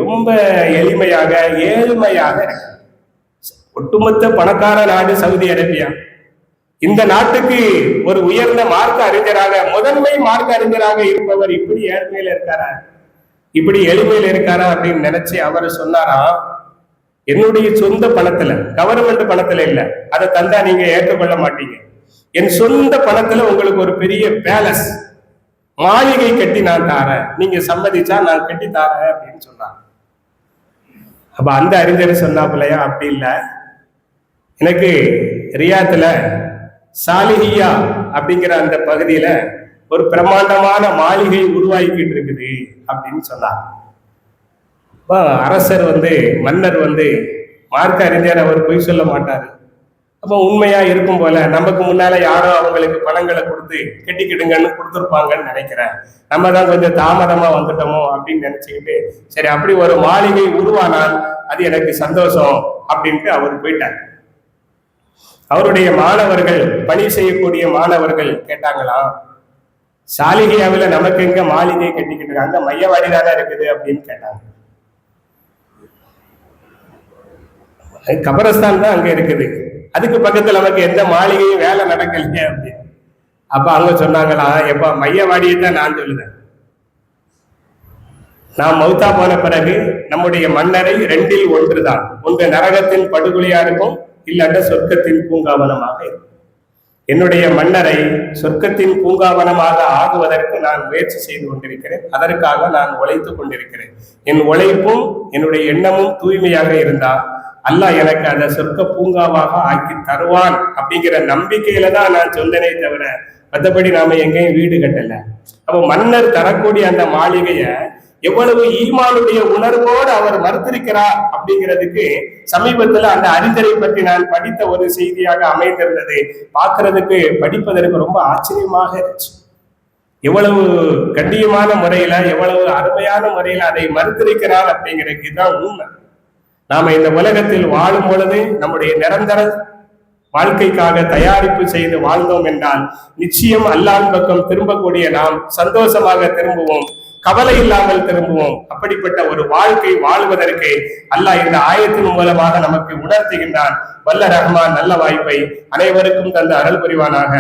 ரொம்ப எளிமையாக ஏழ்மையாக இருக்கு. ஒட்டுமொத்த பணக்கார நாடு சவுதி அரேபியா. இந்த நாட்டுக்கு ஒரு உயர்ந்த மார்க்க அறிஞராக, முதன்மை மார்க்க அறிஞராக இருப்பவர் இப்படி ஏழ்மையில இருக்காரா, இப்படி எளிமையில இருக்காரா அப்படின்னு நினைச்சு அவர் சொன்னாரா, என்னுடைய சொந்த பணத்துல, கவர்மெண்ட் பணத்துல இல்ல, அதை தந்தா நீங்க ஏற்றுக்கொள்ள மாட்டீங்க, என் சொந்த பணத்துல உங்களுக்கு ஒரு பெரிய பேலஸ் மாளிகை கட்டி நான் தாரேன், நீங்க சம்மதிச்சா நான் கட்டி தாரேன் அப்படின்னு சொன்னாங்க. அப்ப அந்த அறிஞர் சொன்னாப்புலையா, அப்படி இல்லை, எனக்கு ரியாத்துல சாலிஹியா அப்படிங்கிற அந்த பகுதியில ஒரு பிரம்மாண்டமான மாளிகை உருவாக்கிட்டு இருக்குது அப்படின்னு சொன்னார். அரசர் மன்னர் மார்க்க அறிஞர், அவர் பொய் சொல்ல மாட்டாரு. அப்போ உண்மையா இருக்கும் போல நமக்கு முன்னால யாரோ அவங்களுக்கு பணங்களை கொடுத்து கெட்டிக்கிடுங்கன்னு கொடுத்துருப்பாங்கன்னு நினைக்கிறேன், நம்ம தான் கொஞ்சம் தாமதமா வந்துட்டோமோ அப்படின்னு நினைச்சுக்கிட்டு, சரி அப்படி ஒரு மாளிகை உருவானால் அது எனக்கு சந்தோஷம் அப்படின்ட்டு அவர் போயிட்டார். அவருடைய மாணவர்கள், பணி செய்யக்கூடிய மாணவர்கள் கேட்டாங்களா, சாலிகியாவில் நமக்கு எங்க மாளிகை கட்டிக்கிட்டு இருக்காங்க, மையவாடி தானே இருக்குது அப்படின்னு கேட்டாங்க. கபரஸ்தான் தான் அங்க இருக்குது, அதுக்கு பக்கத்துல நமக்கு எந்த மாளிகையும் வேலை நடக்கலையே அப்படின்னு. அப்ப அவங்க சொன்னாங்களா, எப்ப மையவாடியை தான் நான் சொல்லுறேன், நாம் மௌத்தா போன பிறகு நம்முடைய மன்னரை 2இல் 1 தான், ஒன்று நரகத்தின் படுகொலியா இருக்கும், இல்லாட்ட சொர்க்கத்தின் பூங்காவனமாக இருக்கும். என்னுடைய மன்னரை சொர்க்கத்தின் பூங்காவனமாக ஆகுவதற்கு நான் முயற்சி செய்து கொண்டிருக்கிறேன், அதற்காக நான் உழைத்துக் கொண்டிருக்கிறேன். என் உழைப்பும் என்னுடைய எண்ணமும் தூய்மையாக இருந்தால் அல்லாஹ் எனக்கு அதை சொர்க்க பூங்காவாக ஆக்கி தருவான் அப்படிங்கிற நம்பிக்கையில தான் நான் சொன்னனே தவிர மற்றபடி நாம எங்கேயும் வீடு கட்டல. அப்போ மன்னர் தரக்கூடிய அந்த மாளிகைய எவ்வளவு ஈமானுடைய உணர்வோடு அவர் மறுத்திருக்கிறார் அப்படிங்கிறதுக்கு சமீபத்துல அந்த அறிஞரை பற்றி நான் படித்த ஒரு செய்தியாக அமைந்திருந்தது. பார்க்கறதுக்கு, படிப்பதற்கு ரொம்ப ஆச்சரியமாக இருந்துச்சு. எவ்வளவு கண்ணியமான முறையில, எவ்வளவு அருமையான முறையில அதை மறுத்திருக்கிறார் அப்படிங்கிறதுக்கு தான் உண்மை. நாம இந்த உலகத்தில் வாழும் பொழுது நம்முடைய நிரந்தர வாழ்க்கைக்காக தயாரிப்பு செய்து வாழ்ந்தோம் என்றால் நிச்சயம் அல்லாஹ்வின் பக்கம் திரும்பக்கூடிய நாம் சந்தோஷமாக திரும்புவோம், கவலை இல்லாமல் திரும்புவோம். அப்படிப்பட்ட ஒரு வாழ்க்கை வாழ்வதற்கு அல்லாஹ் இந்த ஆயத்தின் மூலமாக நமக்கு உணர்த்துகின்றான். வல்ல ரஹ்மான் நல்ல வாய்ப்பை அனைவருக்கும் தந்த அருள் புரிவானாக.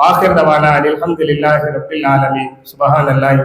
ஆகிர் தவானா அல்ஹம்துலில்லாஹி ரப்பில் ஆலமீன். சுப்ஹானல்லாஹி.